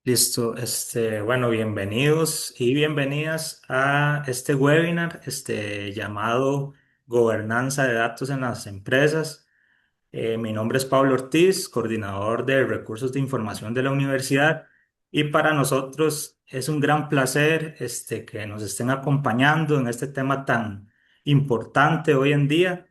Listo, bueno, bienvenidos y bienvenidas a este webinar, llamado Gobernanza de Datos en las Empresas. Mi nombre es Pablo Ortiz, coordinador de Recursos de Información de la universidad, y para nosotros es un gran placer, que nos estén acompañando en este tema tan importante hoy en día.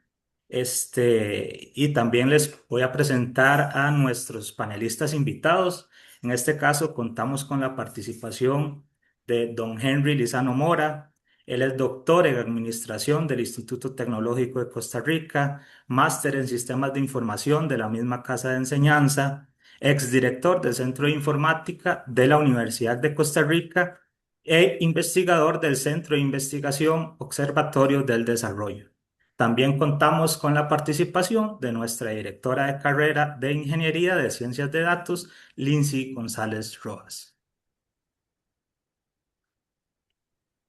Y también les voy a presentar a nuestros panelistas invitados. En este caso, contamos con la participación de don Henry Lizano Mora. Él es doctor en Administración del Instituto Tecnológico de Costa Rica, máster en Sistemas de Información de la misma Casa de Enseñanza, exdirector del Centro de Informática de la Universidad de Costa Rica e investigador del Centro de Investigación Observatorio del Desarrollo. También contamos con la participación de nuestra directora de carrera de Ingeniería de Ciencias de Datos, Lindsay González Rojas.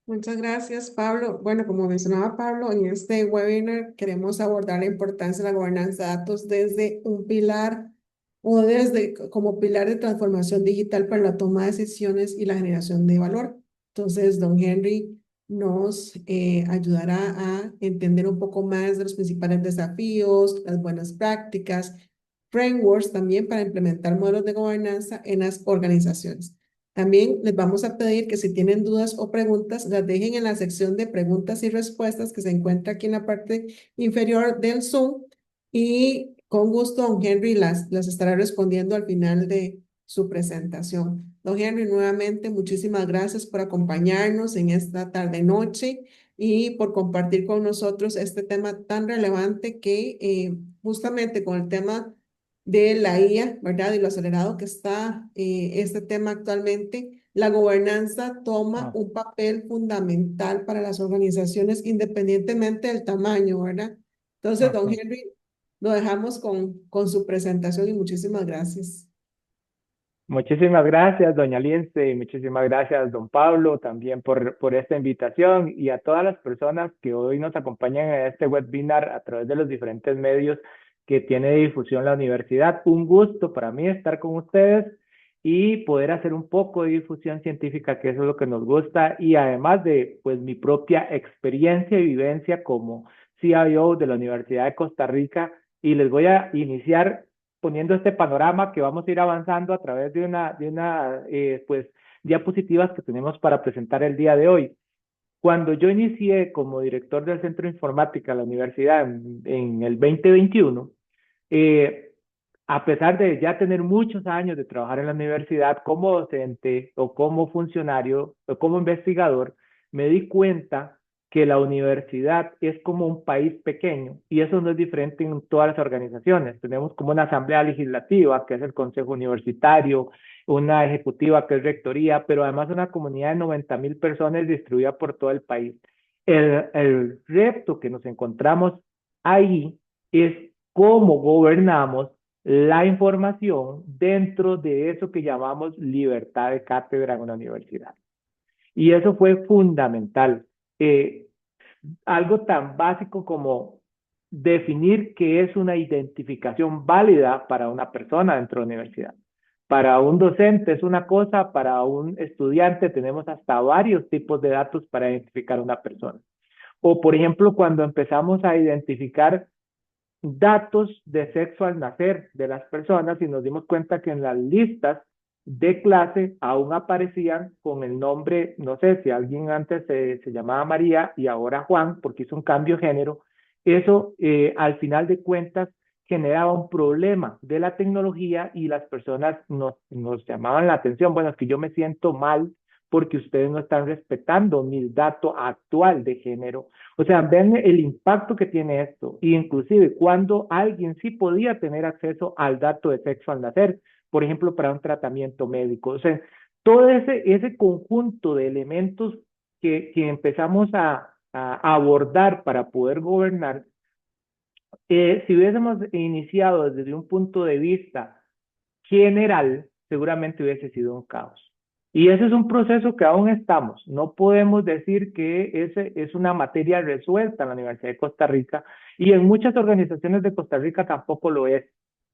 Muchas gracias, Pablo. Bueno, como mencionaba Pablo, en este webinar queremos abordar la importancia de la gobernanza de datos desde un pilar o desde como pilar de transformación digital para la toma de decisiones y la generación de valor. Entonces, don Henry nos ayudará a entender un poco más de los principales desafíos, las buenas prácticas, frameworks también para implementar modelos de gobernanza en las organizaciones. También les vamos a pedir que si tienen dudas o preguntas, las dejen en la sección de preguntas y respuestas que se encuentra aquí en la parte inferior del Zoom y con gusto don Henry las estará respondiendo al final de su presentación. Don Henry, nuevamente, muchísimas gracias por acompañarnos en esta tarde-noche y por compartir con nosotros este tema tan relevante que justamente con el tema de la IA, ¿verdad? Y lo acelerado que está este tema actualmente, la gobernanza toma Ah, un papel fundamental para las organizaciones independientemente del tamaño, ¿verdad? Entonces, don ok. Henry, lo dejamos con su presentación y muchísimas gracias. Muchísimas gracias, doña Lince, y muchísimas gracias, don Pablo, también por esta invitación y a todas las personas que hoy nos acompañan en este webinar a través de los diferentes medios que tiene de difusión la universidad. Un gusto para mí estar con ustedes y poder hacer un poco de difusión científica, que eso es lo que nos gusta, y además de pues mi propia experiencia y vivencia como CIO de la Universidad de Costa Rica, y les voy a iniciar poniendo este panorama que vamos a ir avanzando a través de pues, diapositivas que tenemos para presentar el día de hoy. Cuando yo inicié como director del Centro de Informática de la universidad en el 2021, eh, a pesar de ya tener muchos años de trabajar en la universidad como docente o como funcionario o como investigador, me di cuenta que la universidad es como un país pequeño y eso no es diferente en todas las organizaciones. Tenemos como una asamblea legislativa, que es el consejo universitario, una ejecutiva, que es rectoría, pero además una comunidad de 90,000 personas distribuida por todo el país. El reto que nos encontramos ahí es cómo gobernamos la información dentro de eso que llamamos libertad de cátedra en una universidad. Y eso fue fundamental. Eh, Algo tan básico como definir qué es una identificación válida para una persona dentro de la universidad. Para un docente es una cosa, para un estudiante tenemos hasta varios tipos de datos para identificar a una persona. O, por ejemplo, cuando empezamos a identificar datos de sexo al nacer de las personas y nos dimos cuenta que en las listas de clase aún aparecían con el nombre, no sé si alguien antes se llamaba María y ahora Juan, porque hizo un cambio de género. Eso al final de cuentas generaba un problema de la tecnología y las personas nos llamaban la atención. Bueno, es que yo me siento mal porque ustedes no están respetando mi dato actual de género. O sea, ven el impacto que tiene esto, y inclusive cuando alguien sí podía tener acceso al dato de sexo al nacer, por ejemplo, para un tratamiento médico. O sea, todo ese conjunto de elementos que empezamos a abordar para poder gobernar, si hubiésemos iniciado desde un punto de vista general, seguramente hubiese sido un caos. Y ese es un proceso que aún estamos. No podemos decir que ese es una materia resuelta en la Universidad de Costa Rica y en muchas organizaciones de Costa Rica tampoco lo es.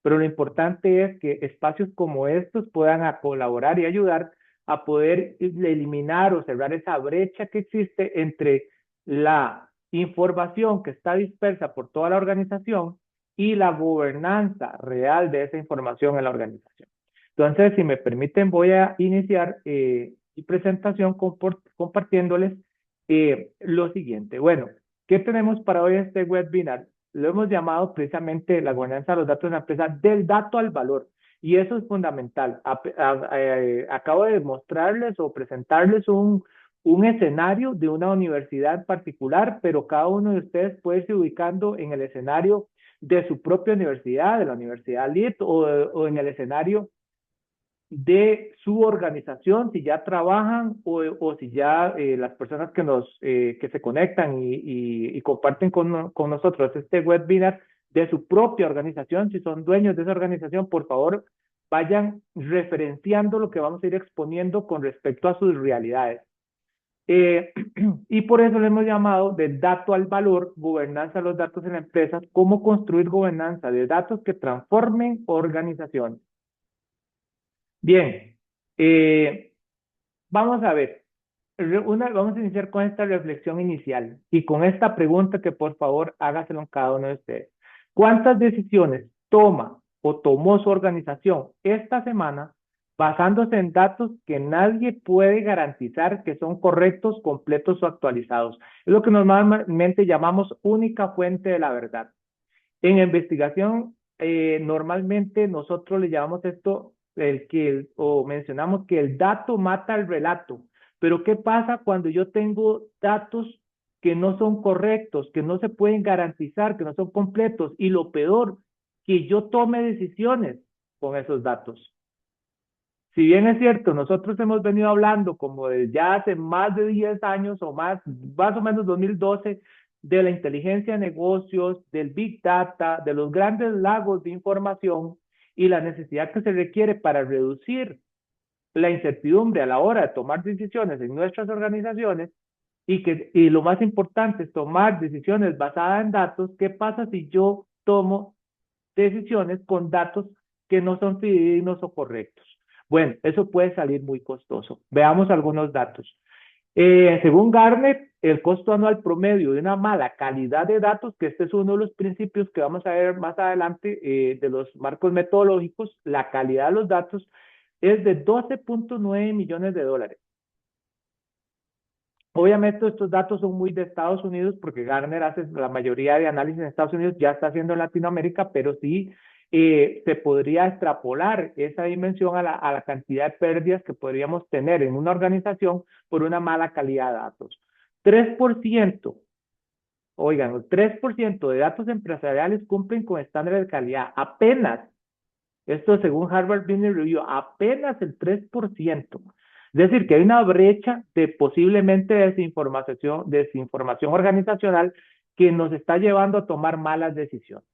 pero lo importante es que espacios como estos puedan colaborar y ayudar a poder eliminar o cerrar esa brecha que existe entre la información que está dispersa por toda la organización y la gobernanza real de esa información en la organización. Entonces, si me permiten, voy a iniciar mi presentación compartiéndoles lo siguiente. Bueno, ¿qué tenemos para hoy este webinar? Lo hemos llamado precisamente la gobernanza de los datos en la empresa del dato al valor. Y eso es fundamental. Acabo de mostrarles o presentarles un escenario de una universidad particular, pero cada uno de ustedes puede irse ubicando en el escenario de su propia universidad, de la Universidad LIT o en el escenario de su organización, si ya trabajan o si ya las personas que se conectan y comparten con nosotros este webinar de su propia organización, si son dueños de esa organización, por favor, vayan referenciando lo que vamos a ir exponiendo con respecto a sus realidades. Y por eso le hemos llamado del dato al valor, gobernanza de los datos en la empresa, cómo construir gobernanza de datos que transformen organizaciones. Bien, vamos a ver, vamos a iniciar con esta reflexión inicial y con esta pregunta que por favor hágaselo a cada uno de ustedes. ¿Cuántas decisiones toma o tomó su organización esta semana basándose en datos que nadie puede garantizar que son correctos, completos o actualizados? Es lo que normalmente llamamos única fuente de la verdad. En investigación, normalmente nosotros le llamamos esto o mencionamos que el dato mata al relato. Pero ¿qué pasa cuando yo tengo datos que no son correctos, que no se pueden garantizar, que no son completos? Y lo peor, que yo tome decisiones con esos datos. Si bien es cierto, nosotros hemos venido hablando como desde ya hace más de 10 años o más o menos 2012, de la inteligencia de negocios, del Big Data, de los grandes lagos de información y la necesidad que se requiere para reducir la incertidumbre a la hora de tomar decisiones en nuestras organizaciones y lo más importante es tomar decisiones basadas en datos. ¿Qué pasa si yo tomo decisiones con datos que no son fidedignos o correctos? Bueno, eso puede salir muy costoso. Veamos algunos datos. Según Gartner, el costo anual promedio de una mala calidad de datos, que este es uno de los principios que vamos a ver más adelante de los marcos metodológicos, la calidad de los datos es de 12.9 millones de dólares. Obviamente estos datos son muy de Estados Unidos porque Gartner hace la mayoría de análisis en Estados Unidos, ya está haciendo en Latinoamérica, pero sí se podría extrapolar esa dimensión a la cantidad de pérdidas que podríamos tener en una organización por una mala calidad de datos. 3%, oigan, el 3% de datos empresariales cumplen con estándares de calidad. Apenas, esto según Harvard Business Review, apenas el 3%. Es decir, que hay una brecha de posiblemente desinformación organizacional que nos está llevando a tomar malas decisiones.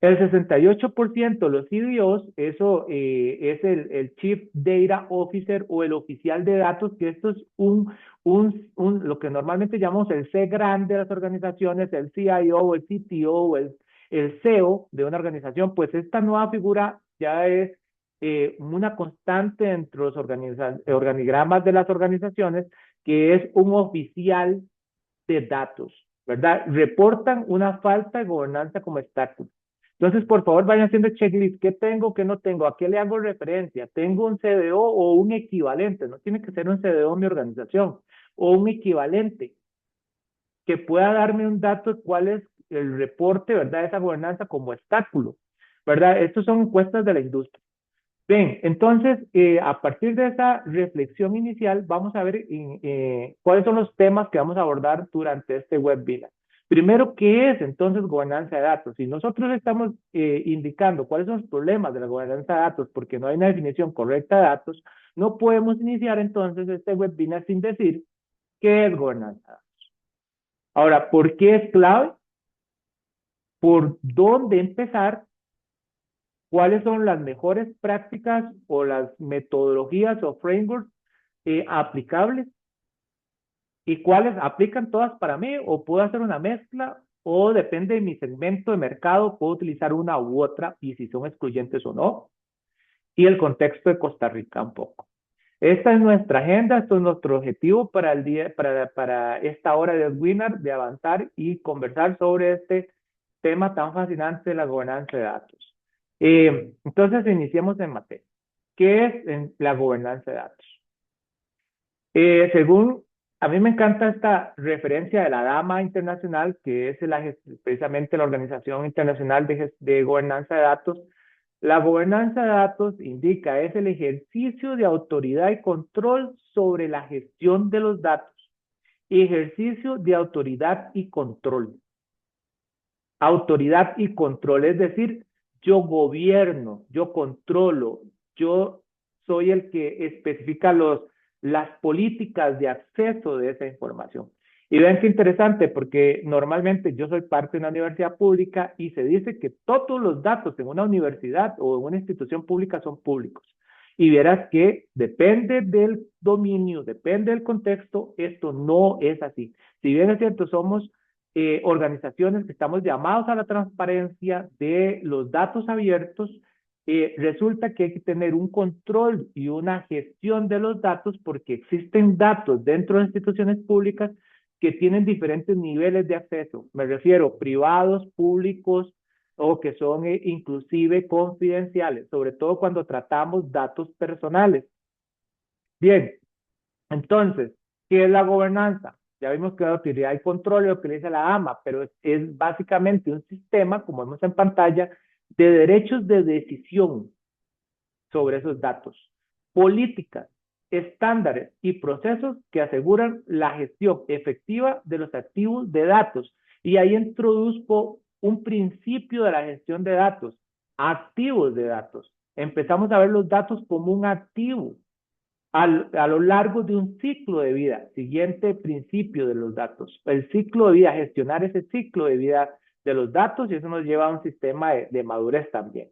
El 68% de los CDOs, eso es el Chief Data Officer o el oficial de datos, que esto es lo que normalmente llamamos el C grande de las organizaciones, el CIO, el CTO, el CEO de una organización. Pues esta nueva figura ya es una constante dentro de los organigramas de las organizaciones, que es un oficial de datos, ¿verdad? Reportan una falta de gobernanza como obstáculo. Entonces, por favor, vayan haciendo checklist. ¿Qué tengo? ¿Qué no tengo? ¿A qué le hago referencia? ¿Tengo un CDO o un equivalente? No tiene que ser un CDO en mi organización, o un equivalente que pueda darme un dato de cuál es el reporte, ¿verdad? De esa gobernanza como obstáculo, ¿verdad? Estos son encuestas de la industria. Bien, entonces, a partir de esa reflexión inicial, vamos a ver cuáles son los temas que vamos a abordar durante este webinar. Primero, ¿qué es entonces gobernanza de datos? Si nosotros estamos indicando cuáles son los problemas de la gobernanza de datos porque no hay una definición correcta de datos, no podemos iniciar entonces este webinar sin decir qué es gobernanza de datos. Ahora, ¿por qué es clave? ¿Por dónde empezar? ¿Cuáles son las mejores prácticas o las metodologías o frameworks aplicables? ¿Y cuáles aplican todas para mí o puedo hacer una mezcla o depende de mi segmento de mercado, puedo utilizar una u otra y si son excluyentes o no, y el contexto de Costa Rica un poco. Esta es nuestra agenda, esto es nuestro objetivo para el día, para esta hora de webinar, de avanzar y conversar sobre este tema tan fascinante de la gobernanza de datos. Entonces, iniciemos en materia. ¿Qué es la gobernanza de datos? Según, a mí me encanta esta referencia de la DAMA Internacional, que es precisamente la Organización Internacional de Gobernanza de Datos. La gobernanza de datos indica es el ejercicio de autoridad y control sobre la gestión de los datos. Ejercicio de autoridad y control. Autoridad y control, es decir, yo gobierno, yo controlo, yo soy el que especifica las políticas de acceso de esa información. Y vean qué interesante, porque normalmente yo soy parte de una universidad pública y se dice que todos los datos en una universidad o en una institución pública son públicos. Y verás que depende del dominio, depende del contexto, esto no es así. Si bien es cierto, somos organizaciones que estamos llamados a la transparencia de los datos abiertos, resulta que hay que tener un control y una gestión de los datos porque existen datos dentro de instituciones públicas que tienen diferentes niveles de acceso. Me refiero privados, públicos o que son inclusive confidenciales, sobre todo cuando tratamos datos personales. Bien, entonces, ¿qué es la gobernanza? Ya vimos que la autoridad y control es lo que le dice la AMA, pero es básicamente un sistema, como vemos en pantalla, de derechos de decisión sobre esos datos, políticas, estándares y procesos que aseguran la gestión efectiva de los activos de datos. Y ahí introduzco un principio de la gestión de datos, activos de datos. Empezamos a ver los datos como un activo a lo largo de un ciclo de vida. Siguiente principio de los datos, el ciclo de vida, gestionar ese ciclo de vida de los datos, y eso nos lleva a un sistema de madurez también.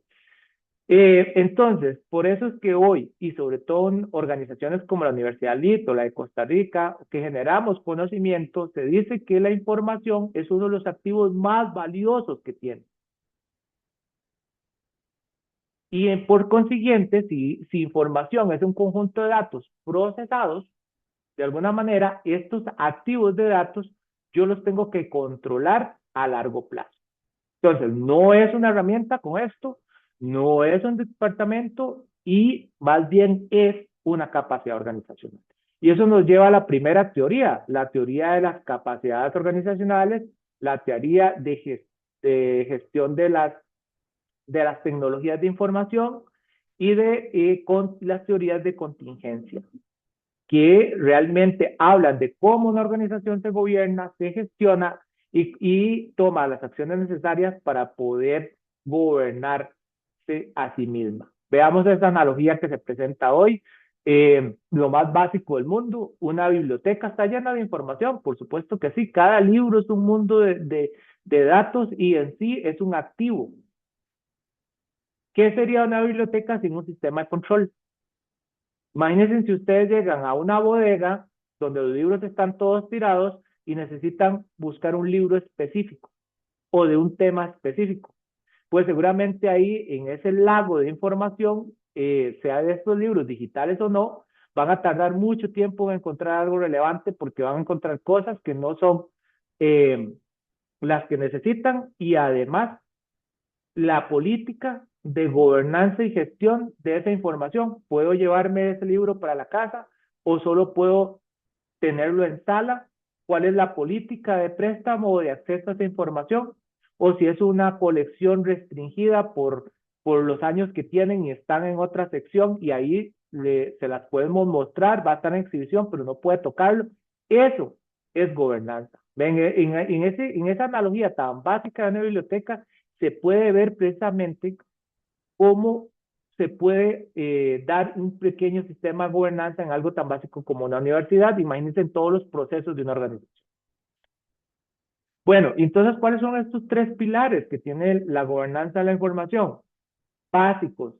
Entonces, por eso es que hoy, y sobre todo en organizaciones como la Universidad Lito, la de Costa Rica, que generamos conocimiento, se dice que la información es uno de los activos más valiosos que tiene. Y por consiguiente, si información es un conjunto de datos procesados, de alguna manera, estos activos de datos yo los tengo que controlar a largo plazo. Entonces, no es una herramienta con esto, no es un departamento y más bien es una capacidad organizacional. Y eso nos lleva a la primera teoría, la teoría de las capacidades organizacionales, la teoría de gestión de las tecnologías de información y con las teorías de contingencia, que realmente hablan de cómo una organización se gobierna, se gestiona y toma las acciones necesarias para poder gobernarse a sí misma. Veamos esa analogía que se presenta hoy. Lo más básico del mundo, una biblioteca está llena de información, por supuesto que sí, cada libro es un mundo de datos y en sí es un activo. ¿Qué sería una biblioteca sin un sistema de control? Imagínense si ustedes llegan a una bodega donde los libros están todos tirados y necesitan buscar un libro específico o de un tema específico. Pues seguramente ahí en ese lago de información, sea de estos libros digitales o no, van a tardar mucho tiempo en encontrar algo relevante porque van a encontrar cosas que no son las que necesitan y además la política de gobernanza y gestión de esa información. ¿Puedo llevarme ese libro para la casa o solo puedo tenerlo en sala? ¿Cuál es la política de préstamo o de acceso a esa información? O si es una colección restringida por los años que tienen y están en otra sección y ahí se las podemos mostrar, va a estar en exhibición, pero no puede tocarlo. Eso es gobernanza. Ven, en esa analogía tan básica de una biblioteca, se puede ver precisamente cómo se puede dar un pequeño sistema de gobernanza en algo tan básico como una universidad. Imagínense en todos los procesos de una organización. Bueno, entonces, ¿cuáles son estos tres pilares que tiene la gobernanza de la información? Básicos,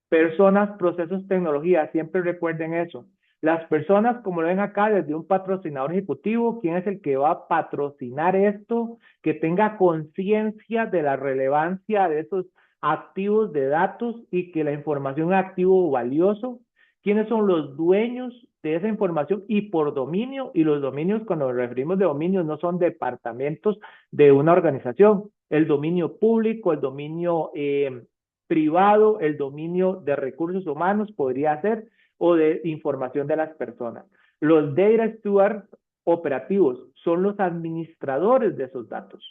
personas, procesos, tecnología, siempre recuerden eso. Las personas, como lo ven acá, desde un patrocinador ejecutivo, ¿quién es el que va a patrocinar esto? Que tenga conciencia de la relevancia de esos activos de datos y que la información es activo valioso. ¿Quiénes son los dueños de esa información y por dominio? Y los dominios, cuando nos referimos de dominios, no son departamentos de una organización. El dominio público, el dominio privado, el dominio de recursos humanos podría ser, o de información de las personas. Los data stewards operativos son los administradores de esos datos.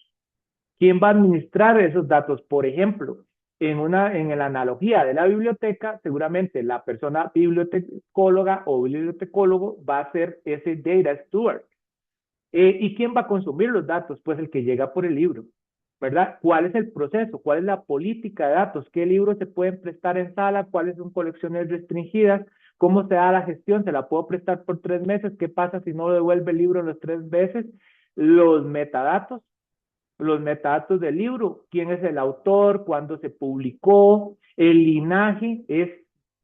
¿Quién va a administrar esos datos? Por ejemplo, en la analogía de la biblioteca, seguramente la persona bibliotecóloga o bibliotecólogo va a ser ese data steward. ¿Y quién va a consumir los datos? Pues el que llega por el libro, ¿verdad? ¿Cuál es el proceso? ¿Cuál es la política de datos? ¿Qué libros se pueden prestar en sala? ¿Cuáles son colecciones restringidas? ¿Cómo se da la gestión? ¿Se la puedo prestar por 3 meses? ¿Qué pasa si no devuelve el libro en los 3 meses? Los metadatos del libro, quién es el autor, cuándo se publicó, el linaje es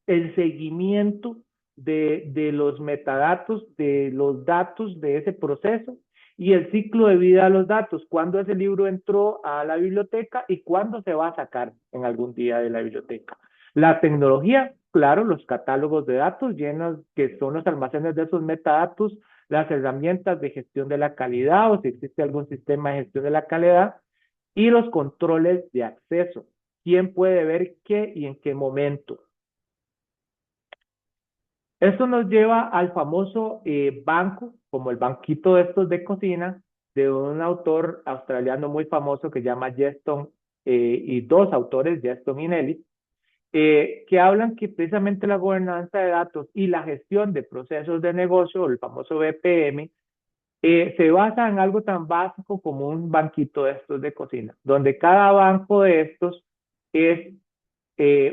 el seguimiento de los metadatos, de los datos de ese proceso y el ciclo de vida de los datos, cuándo ese libro entró a la biblioteca y cuándo se va a sacar en algún día de la biblioteca. La tecnología, claro, los catálogos de datos llenos, que son los almacenes de esos metadatos, las herramientas de gestión de la calidad o si existe algún sistema de gestión de la calidad y los controles de acceso. ¿Quién puede ver qué y en qué momento? Esto nos lleva al famoso banco, como el banquito de estos de cocina, de un autor australiano muy famoso que se llama Geston, y dos autores, Geston y Nelly, que hablan que precisamente la gobernanza de datos y la gestión de procesos de negocio, el famoso BPM, se basa en algo tan básico como un banquito de estos de cocina, donde cada banco de estos es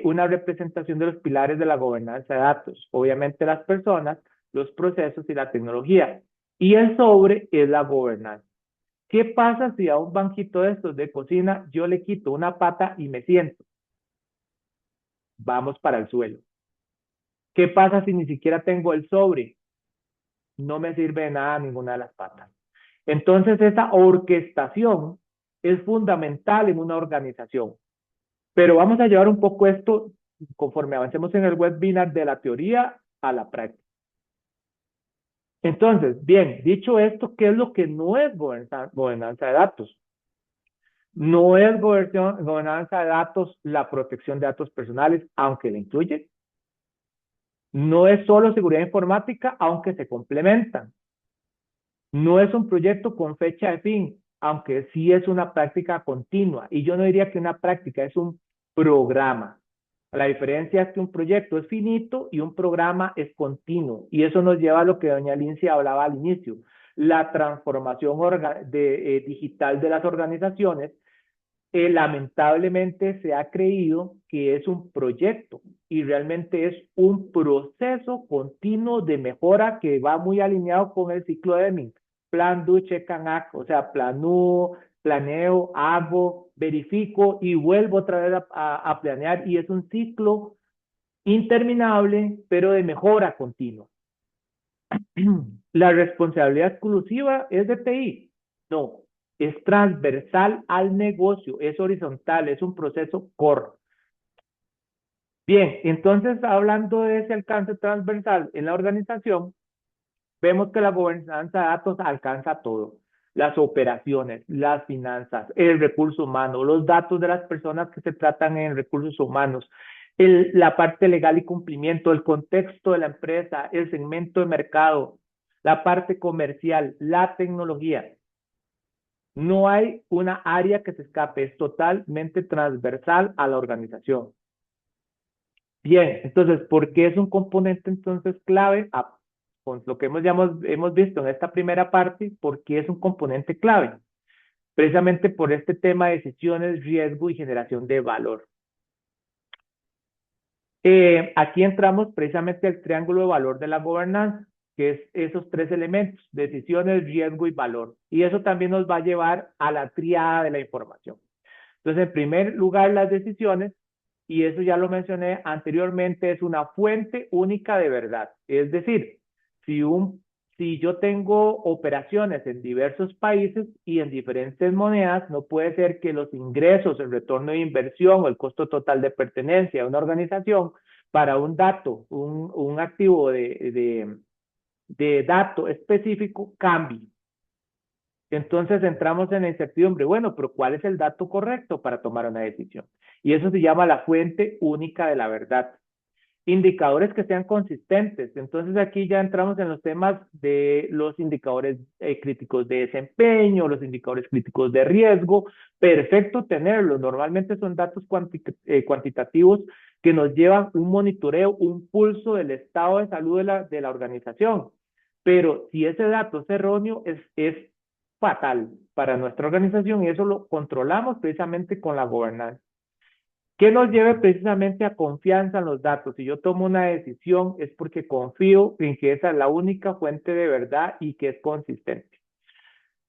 una representación de los pilares de la gobernanza de datos. Obviamente las personas, los procesos y la tecnología. Y el sobre es la gobernanza. ¿Qué pasa si a un banquito de estos de cocina yo le quito una pata y me siento? Vamos para el suelo. ¿Qué pasa si ni siquiera tengo el sobre? No me sirve de nada ninguna de las patas. Entonces, esa orquestación es fundamental en una organización. Pero vamos a llevar un poco esto, conforme avancemos en el webinar, de la teoría a la práctica. Entonces, bien, dicho esto, ¿qué es lo que no es gobernanza de datos? No es gobernanza de datos la protección de datos personales, aunque la incluye. No es solo seguridad informática, aunque se complementan. No es un proyecto con fecha de fin, aunque sí es una práctica continua. Y yo no diría que una práctica es un programa. La diferencia es que un proyecto es finito y un programa es continuo. Y eso nos lleva a lo que doña Lindsay hablaba al inicio, la transformación digital de las organizaciones. Lamentablemente se ha creído que es un proyecto y realmente es un proceso continuo de mejora que va muy alineado con el ciclo de Deming. Plan, do, check and act, o sea, planeo, hago, verifico y vuelvo otra vez a planear y es un ciclo interminable, pero de mejora continua. La responsabilidad exclusiva es de TI. No, es transversal al negocio, es horizontal, es un proceso core. Bien, entonces hablando de ese alcance transversal en la organización, vemos que la gobernanza de datos alcanza todo. Las operaciones, las finanzas, el recurso humano, los datos de las personas que se tratan en recursos humanos, la parte legal y cumplimiento, el contexto de la empresa, el segmento de mercado, la parte comercial, la tecnología. No hay una área que se escape, es totalmente transversal a la organización. Bien, entonces, ¿por qué es un componente entonces clave? Con lo que hemos visto en esta primera parte, ¿por qué es un componente clave? Precisamente por este tema de decisiones, riesgo y generación de valor. Aquí entramos precisamente al triángulo de valor de la gobernanza, que es esos tres elementos, decisiones, riesgo y valor. Y eso también nos va a llevar a la triada de la información. Entonces, en primer lugar, las decisiones, y eso ya lo mencioné anteriormente, es una fuente única de verdad. Es decir, Si, si yo tengo operaciones en diversos países y en diferentes monedas, no puede ser que los ingresos, el retorno de inversión o el costo total de pertenencia a una organización para un dato, un activo de dato específico cambie. Entonces entramos en la incertidumbre. Bueno, pero ¿cuál es el dato correcto para tomar una decisión? Y eso se llama la fuente única de la verdad. Indicadores que sean consistentes. Entonces aquí ya entramos en los temas de los indicadores críticos de desempeño, los indicadores críticos de riesgo. Perfecto tenerlos. Normalmente son datos cuantitativos que nos llevan un monitoreo, un pulso del estado de salud de la organización. Pero si ese dato es erróneo, es fatal para nuestra organización y eso lo controlamos precisamente con la gobernanza. ¿Qué nos lleve precisamente a confianza en los datos? Si yo tomo una decisión es porque confío en que esa es la única fuente de verdad y que es consistente.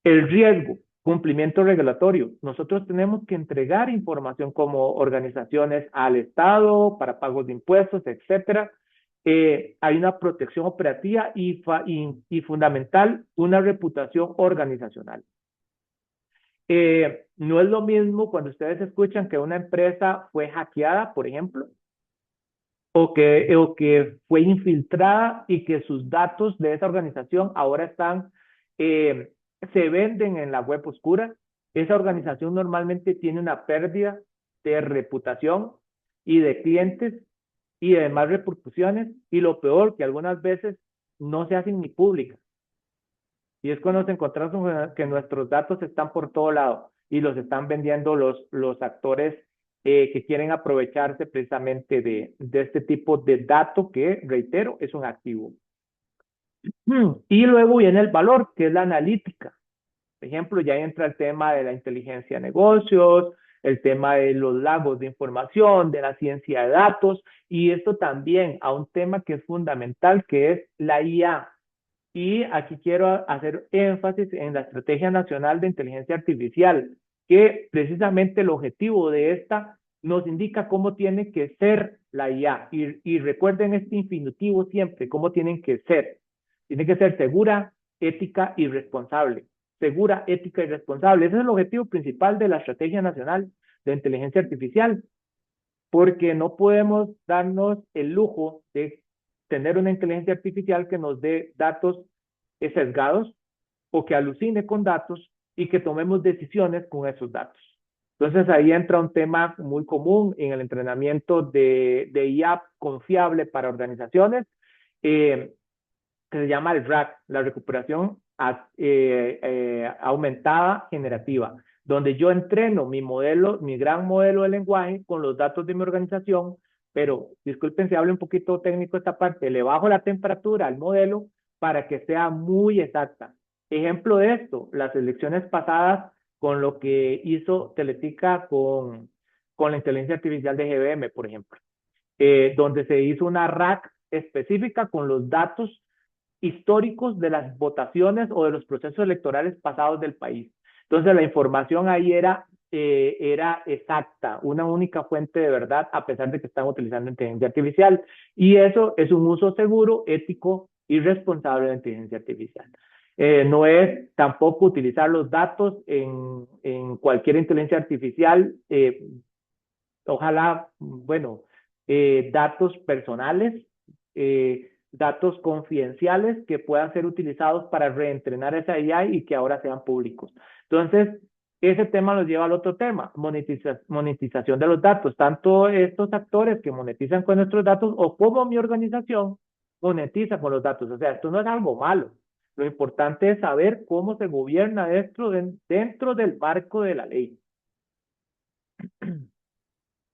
El riesgo, cumplimiento regulatorio. Nosotros tenemos que entregar información como organizaciones al Estado para pagos de impuestos, etcétera. Hay una protección operativa y fundamental, una reputación organizacional. No es lo mismo cuando ustedes escuchan que una empresa fue hackeada, por ejemplo, o que fue infiltrada y que sus datos de esa organización ahora se venden en la web oscura. Esa organización normalmente tiene una pérdida de reputación y de clientes y de demás repercusiones, y lo peor, que algunas veces no se hacen ni públicas. Y es cuando nos encontramos que nuestros datos están por todo lado y los están vendiendo los actores que quieren aprovecharse precisamente de este tipo de dato que, reitero, es un activo. Y luego viene el valor, que es la analítica. Por ejemplo, ya entra el tema de la inteligencia de negocios, el tema de los lagos de información, de la ciencia de datos, y esto también a un tema que es fundamental, que es la IA. Y aquí quiero hacer énfasis en la Estrategia Nacional de Inteligencia Artificial, que precisamente el objetivo de esta nos indica cómo tiene que ser la IA. Y recuerden este infinitivo siempre, cómo tienen que ser. Tiene que ser segura, ética y responsable. Segura, ética y responsable. Ese es el objetivo principal de la Estrategia Nacional de Inteligencia Artificial, porque no podemos darnos el lujo de tener una inteligencia artificial que nos dé datos sesgados o que alucine con datos y que tomemos decisiones con esos datos. Entonces ahí entra un tema muy común en el entrenamiento de IA confiable para organizaciones, que se llama el RAG, la recuperación aumentada generativa, donde yo entreno mi modelo, mi gran modelo de lenguaje con los datos de mi organización, pero disculpen si hablo un poquito técnico esta parte, le bajo la temperatura al modelo para que sea muy exacta. Ejemplo de esto, las elecciones pasadas con lo que hizo Teletica con la inteligencia artificial de GBM, por ejemplo, donde se hizo una RAC específica con los datos históricos de las votaciones o de los procesos electorales pasados del país. Entonces la información ahí era exacta, una única fuente de verdad, a pesar de que están utilizando inteligencia artificial. Y eso es un uso seguro, ético y responsable de la inteligencia artificial. No es tampoco utilizar los datos en cualquier inteligencia artificial, ojalá, bueno, datos personales, datos confidenciales que puedan ser utilizados para reentrenar esa IA y que ahora sean públicos. Entonces, ese tema nos lleva al otro tema, monetización de los datos, tanto estos actores que monetizan con nuestros datos o como mi organización monetiza con los datos. O sea, esto no es algo malo. Lo importante es saber cómo se gobierna dentro del marco de la ley.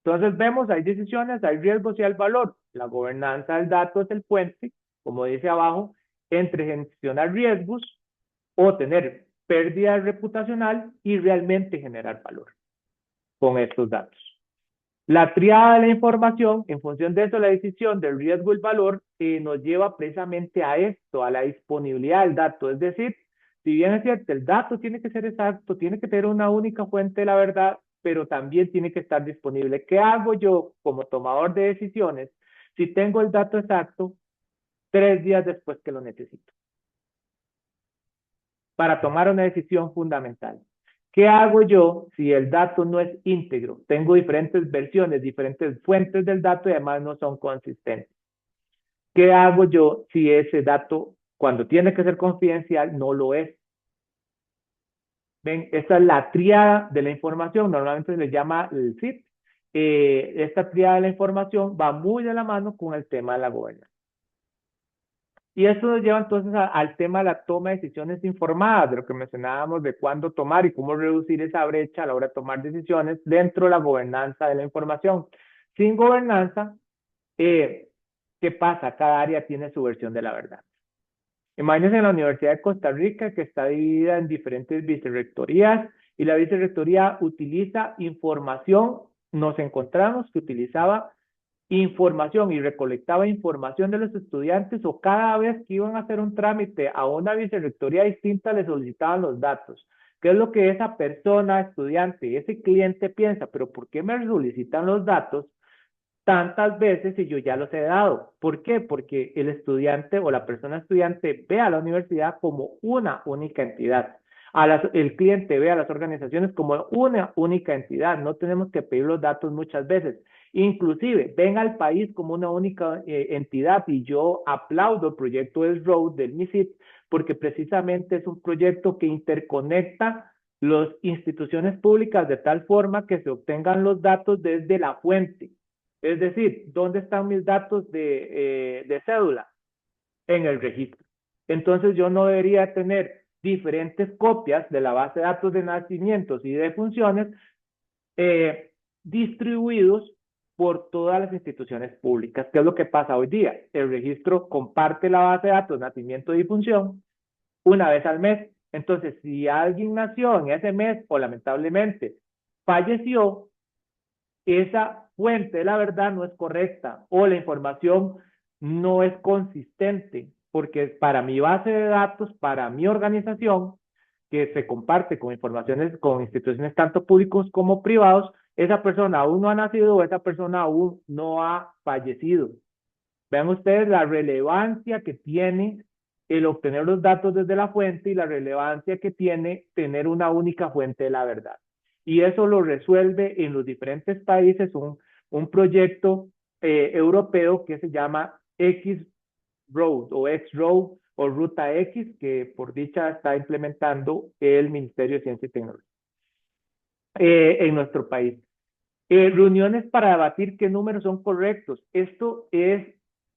Entonces vemos, hay decisiones, hay riesgos y hay valor. La gobernanza del dato es el puente, como dice abajo, entre gestionar riesgos o tener pérdida reputacional y realmente generar valor con estos datos. La triada de la información, en función de eso, la decisión del riesgo y el valor, nos lleva precisamente a esto, a la disponibilidad del dato. Es decir, si bien es cierto, el dato tiene que ser exacto, tiene que tener una única fuente de la verdad, pero también tiene que estar disponible. ¿Qué hago yo como tomador de decisiones si tengo el dato exacto, 3 días después que lo necesito, para tomar una decisión fundamental. ¿Qué hago yo si el dato no es íntegro? Tengo diferentes versiones, diferentes fuentes del dato y además no son consistentes. ¿Qué hago yo si ese dato, cuando tiene que ser confidencial, no lo es? Ven, esta es la tríada de la información, normalmente se le llama el SIP. Esta tríada de la información va muy de la mano con el tema de la gobernanza. Y esto nos lleva entonces al tema de la toma de decisiones informadas, de lo que mencionábamos de cuándo tomar y cómo reducir esa brecha a la hora de tomar decisiones dentro de la gobernanza de la información. Sin gobernanza, ¿qué pasa? Cada área tiene su versión de la verdad. Imagínense en la Universidad de Costa Rica, que está dividida en diferentes vicerrectorías, y la vicerrectoría utiliza información. Nos encontramos que utilizaba información y recolectaba información de los estudiantes, o cada vez que iban a hacer un trámite a una vicerrectoría distinta le solicitaban los datos. ¿Qué es lo que esa persona, estudiante, ese cliente piensa? ¿Pero por qué me solicitan los datos tantas veces y yo ya los he dado? ¿Por qué? Porque el estudiante o la persona estudiante ve a la universidad como una única entidad. El cliente ve a las organizaciones como una única entidad. No tenemos que pedir los datos muchas veces. Inclusive, ven al país como una única entidad, y yo aplaudo el proyecto S-Road del MISIP porque precisamente es un proyecto que interconecta las instituciones públicas de tal forma que se obtengan los datos desde la fuente. Es decir, ¿dónde están mis datos de cédula? En el registro. Entonces yo no debería tener diferentes copias de la base de datos de nacimientos y de funciones distribuidos por todas las instituciones públicas. ¿Qué es lo que pasa hoy día? El registro comparte la base de datos de nacimiento y función una vez al mes. Entonces, si alguien nació en ese mes o lamentablemente falleció, esa fuente de la verdad no es correcta o la información no es consistente, porque para mi base de datos, para mi organización, que se comparte con informaciones, con instituciones tanto públicos como privados, esa persona aún no ha nacido o esa persona aún no ha fallecido. Vean ustedes la relevancia que tiene el obtener los datos desde la fuente y la relevancia que tiene tener una única fuente de la verdad. Y eso lo resuelve en los diferentes países un proyecto europeo que se llama X-Road o X-Road o Ruta X, que por dicha está implementando el Ministerio de Ciencia y Tecnología en nuestro país. Reuniones para debatir qué números son correctos. Esto es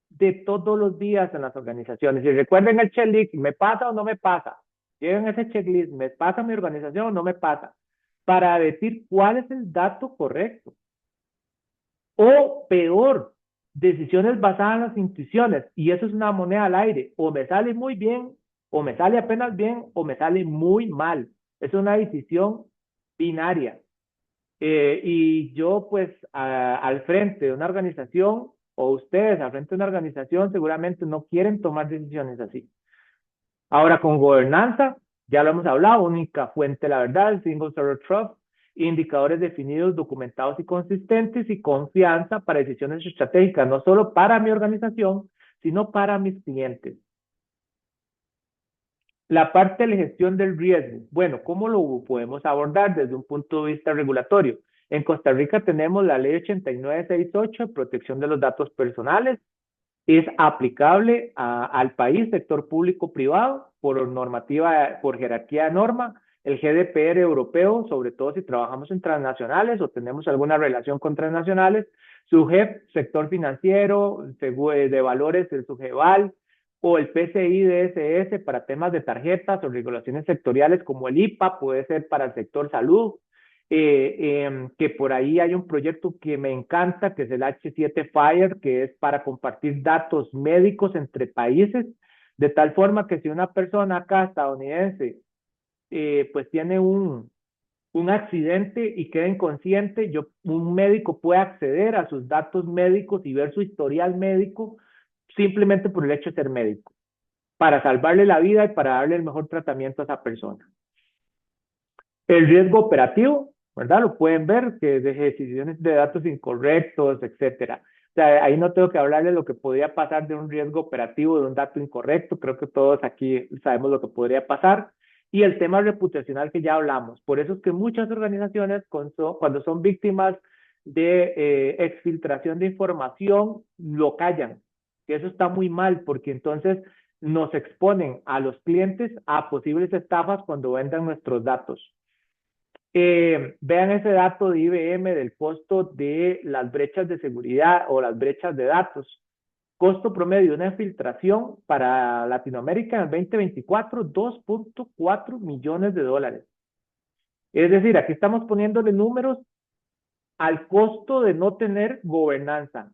de todos los días en las organizaciones. Y recuerden el checklist, ¿me pasa o no me pasa? Lleven ese checklist, ¿me pasa mi organización o no me pasa? Para decir cuál es el dato correcto. O peor, decisiones basadas en las intuiciones. Y eso es una moneda al aire. O me sale muy bien, o me sale apenas bien, o me sale muy mal. Es una decisión binaria. Y yo, pues, al frente de una organización, o ustedes al frente de una organización, seguramente no quieren tomar decisiones así. Ahora, con gobernanza, ya lo hemos hablado, única fuente de la verdad, el single source of truth, indicadores definidos, documentados y consistentes, y confianza para decisiones estratégicas, no solo para mi organización, sino para mis clientes. La parte de la gestión del riesgo. Bueno, ¿cómo lo podemos abordar desde un punto de vista regulatorio? En Costa Rica tenemos la ley 8968, protección de los datos personales. Es aplicable al país, sector público-privado, por normativa, por jerarquía de norma. El GDPR europeo, sobre todo si trabajamos en transnacionales o tenemos alguna relación con transnacionales. SUGEP, sector financiero, de valores, el SUGEVAL, o el PCI DSS para temas de tarjetas o regulaciones sectoriales como el IPA, puede ser para el sector salud. Que por ahí hay un proyecto que me encanta, que es el H7 FIRE, que es para compartir datos médicos entre países, de tal forma que si una persona acá estadounidense pues tiene un accidente y queda inconsciente, un médico puede acceder a sus datos médicos y ver su historial médico simplemente por el hecho de ser médico, para salvarle la vida y para darle el mejor tratamiento a esa persona. El riesgo operativo, ¿verdad? Lo pueden ver, que de decisiones de datos incorrectos, etcétera. sea, ahí no tengo que hablarle de lo que podría pasar de un riesgo operativo, de un dato incorrecto. Creo que todos aquí sabemos lo que podría pasar. Y el tema reputacional que ya hablamos. Por eso es que muchas organizaciones, cuando son víctimas de exfiltración de información, lo callan. Que eso está muy mal, porque entonces nos exponen a los clientes a posibles estafas cuando vendan nuestros datos. Vean ese dato de IBM del costo de las brechas de seguridad o las brechas de datos. Costo promedio de una filtración para Latinoamérica en el 2024, 2.4 millones de dólares. Es decir, aquí estamos poniéndole números al costo de no tener gobernanza.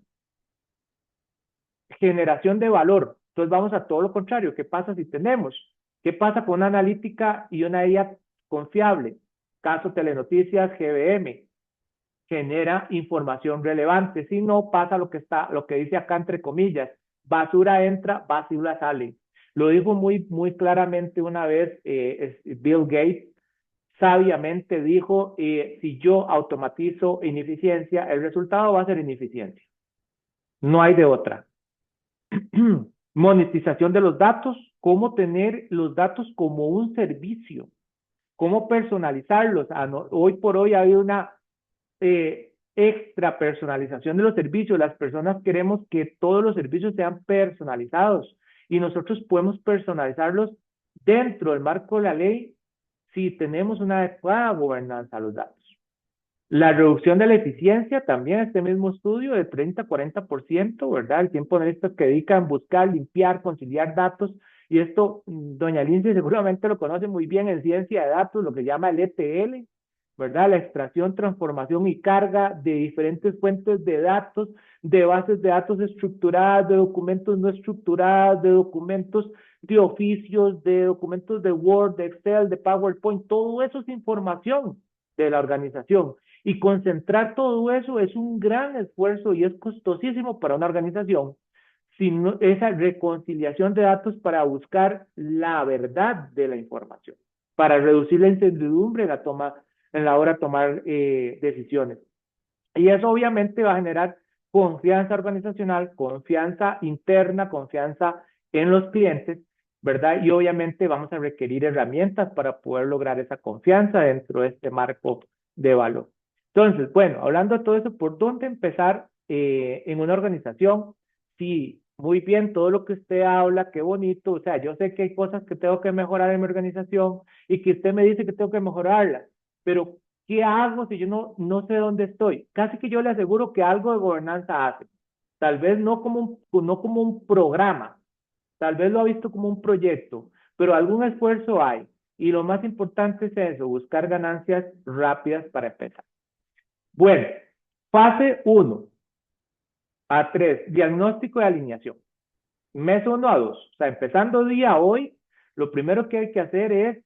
Generación de valor. Entonces vamos a todo lo contrario. ¿Qué pasa si tenemos? ¿Qué pasa con una analítica y una IA confiable? Caso Telenoticias, GBM. Genera información relevante. Si no, pasa lo que dice acá entre comillas. Basura entra, basura sale. Lo dijo muy claramente una vez Bill Gates. Sabiamente dijo, si yo automatizo ineficiencia, el resultado va a ser ineficiencia. No hay de otra. Monetización de los datos, cómo tener los datos como un servicio, cómo personalizarlos. Hoy por hoy hay una extra personalización de los servicios. Las personas queremos que todos los servicios sean personalizados y nosotros podemos personalizarlos dentro del marco de la ley si tenemos una adecuada gobernanza de los datos. La reducción de la eficiencia, también este mismo estudio de 30 a 40%, ¿verdad? El tiempo de analistas que dedican a buscar, limpiar, conciliar datos. Y esto, doña Lindsay seguramente lo conoce muy bien en ciencia de datos, lo que llama el ETL, ¿verdad? La extracción, transformación y carga de diferentes fuentes de datos, de bases de datos estructuradas, de documentos no estructuradas, de documentos de oficios, de documentos de Word, de Excel, de PowerPoint. Todo eso es información de la organización. Y concentrar todo eso es un gran esfuerzo y es costosísimo para una organización. Sino esa reconciliación de datos para buscar la verdad de la información, para reducir la incertidumbre en la hora de tomar decisiones. Y eso obviamente va a generar confianza organizacional, confianza interna, confianza en los clientes, ¿verdad? Y obviamente vamos a requerir herramientas para poder lograr esa confianza dentro de este marco de valor. Entonces, bueno, hablando de todo eso, ¿por dónde empezar en una organización? Sí, muy bien, todo lo que usted habla, qué bonito, o sea, yo sé que hay cosas que tengo que mejorar en mi organización y que usted me dice que tengo que mejorarlas, pero ¿qué hago si yo no sé dónde estoy? Casi que yo le aseguro que algo de gobernanza hace. Tal vez no como un programa, tal vez lo ha visto como un proyecto, pero algún esfuerzo hay. Y lo más importante es eso, buscar ganancias rápidas para empezar. Bueno, fase 1 a 3, diagnóstico de alineación. Mes 1 a 2, o sea, empezando día hoy, lo primero que hay que hacer es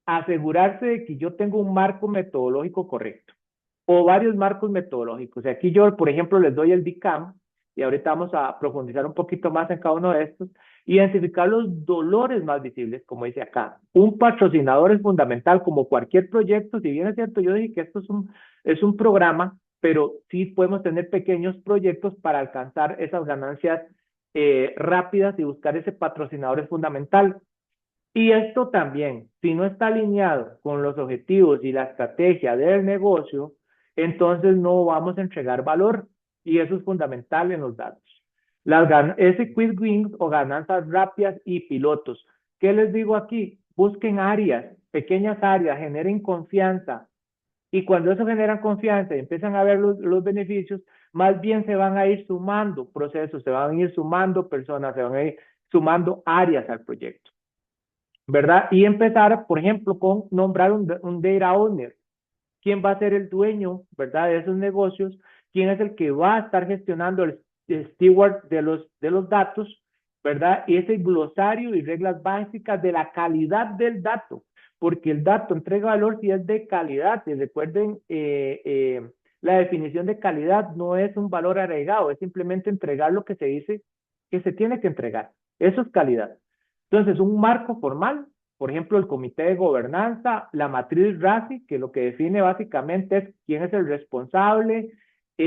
asegurarse de que yo tengo un marco metodológico correcto o varios marcos metodológicos. Y aquí yo, por ejemplo, les doy el DICAM y ahorita vamos a profundizar un poquito más en cada uno de estos. Identificar los dolores más visibles, como dice acá. Un patrocinador es fundamental, como cualquier proyecto. Si bien es cierto, yo dije que esto es un programa, pero sí podemos tener pequeños proyectos para alcanzar esas ganancias rápidas y buscar ese patrocinador es fundamental. Y esto también, si no está alineado con los objetivos y la estrategia del negocio, entonces no vamos a entregar valor. Y eso es fundamental en los datos. Ese quick wins o ganancias rápidas y pilotos. ¿Qué les digo aquí? Busquen áreas, pequeñas áreas, generen confianza. Y cuando eso genera confianza y empiezan a ver los beneficios, más bien se van a ir sumando procesos, se van a ir sumando personas, se van a ir sumando áreas al proyecto. ¿Verdad? Y empezar, por ejemplo, con nombrar un data owner. ¿Quién va a ser el dueño, verdad, de esos negocios? ¿Quién es el que va a estar gestionando el steward de los datos, verdad? Y ese glosario y reglas básicas de la calidad del dato, porque el dato entrega valor si es de calidad. Y recuerden, la definición de calidad no es un valor agregado, es simplemente entregar lo que se dice que se tiene que entregar. Eso es calidad. Entonces, un marco formal, por ejemplo, el comité de gobernanza, la matriz RACI, que lo que define básicamente es quién es el responsable,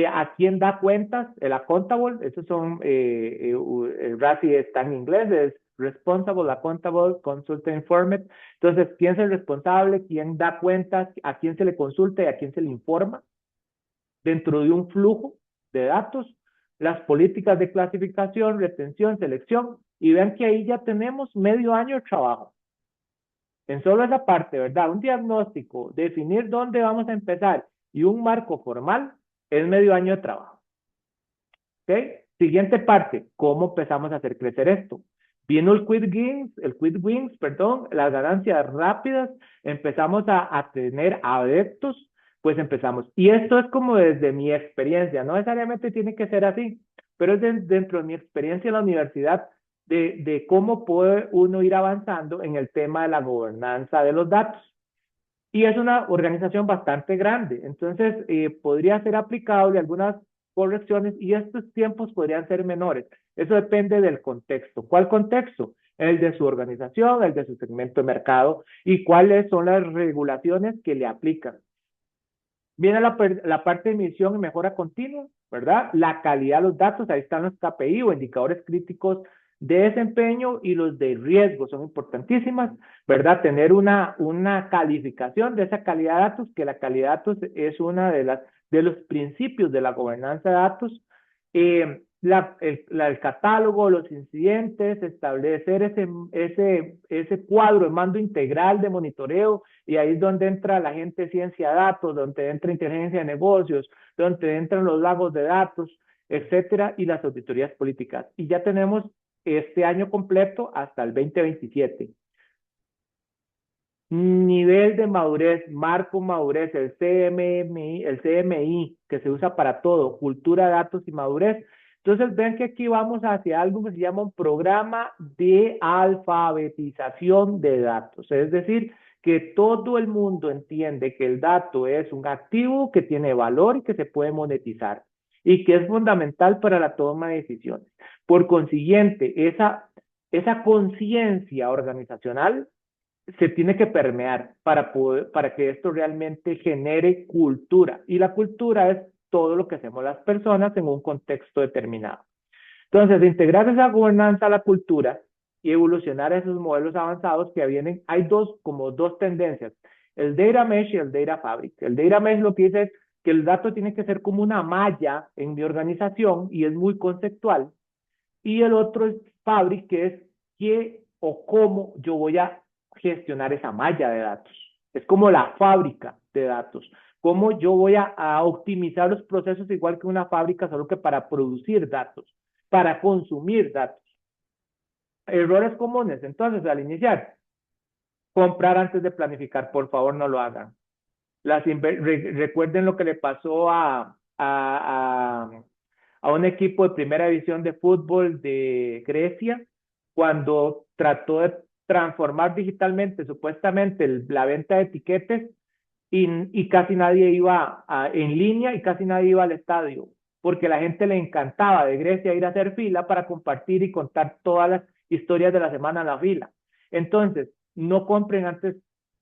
¿A quién da cuentas? El accountable, esos son, el RACI está en inglés, es responsible, accountable, consulta, informed. Entonces, ¿quién es el responsable? ¿Quién da cuentas? ¿A quién se le consulta y a quién se le informa? Dentro de un flujo de datos, las políticas de clasificación, retención, selección, y vean que ahí ya tenemos medio año de trabajo. En solo esa parte, ¿verdad? Un diagnóstico, definir dónde vamos a empezar y un marco formal es medio año de trabajo. ¿Ok? Siguiente parte, ¿cómo empezamos a hacer crecer esto? Vino el quick wins, perdón, las ganancias rápidas, empezamos a tener adeptos, pues empezamos. Y esto es como desde mi experiencia, no necesariamente tiene que ser así, pero es dentro de mi experiencia en la universidad de cómo puede uno ir avanzando en el tema de la gobernanza de los datos. Y es una organización bastante grande, entonces podría ser aplicable algunas correcciones y estos tiempos podrían ser menores. Eso depende del contexto. ¿Cuál contexto? El de su organización, el de su segmento de mercado y cuáles son las regulaciones que le aplican. Viene la parte de medición y mejora continua, ¿verdad? La calidad de los datos, ahí están los KPI o indicadores críticos de desempeño y los de riesgo, son importantísimas, ¿verdad? Tener una calificación de esa calidad de datos, que la calidad de datos es una de los principios de la gobernanza de datos. El catálogo, los incidentes, establecer ese cuadro de mando integral de monitoreo, y ahí es donde entra la gente de ciencia de datos, donde entra inteligencia de negocios, donde entran los lagos de datos, etcétera, y las auditorías políticas. Y ya tenemos este año completo hasta el 2027. Nivel de madurez, marco madurez, el CMI, que se usa para todo, cultura, datos y madurez. Entonces ven que aquí vamos hacia algo que se llama un programa de alfabetización de datos. Es decir, que todo el mundo entiende que el dato es un activo que tiene valor y que se puede monetizar y que es fundamental para la toma de decisiones. Por consiguiente, esa conciencia organizacional se tiene que permear para que esto realmente genere cultura. Y la cultura es todo lo que hacemos las personas en un contexto determinado. Entonces, de integrar esa gobernanza a la cultura y evolucionar esos modelos avanzados que vienen, hay como dos tendencias, el data mesh y el data fabric. El data mesh lo que dice es que el dato tiene que ser como una malla en mi organización y es muy conceptual. Y el otro es fabric, que es qué o cómo yo voy a gestionar esa malla de datos. Es como la fábrica de datos. Cómo yo voy a optimizar los procesos igual que una fábrica, solo que para producir datos, para consumir datos. Errores comunes. Entonces, al iniciar, comprar antes de planificar, por favor, no lo hagan. Recuerden lo que le pasó a un equipo de primera división de fútbol de Grecia cuando trató de transformar digitalmente supuestamente la venta de etiquetes y casi nadie iba en línea y casi nadie iba al estadio, porque a la gente le encantaba de Grecia ir a hacer fila para compartir y contar todas las historias de la semana en la fila. Entonces, no compren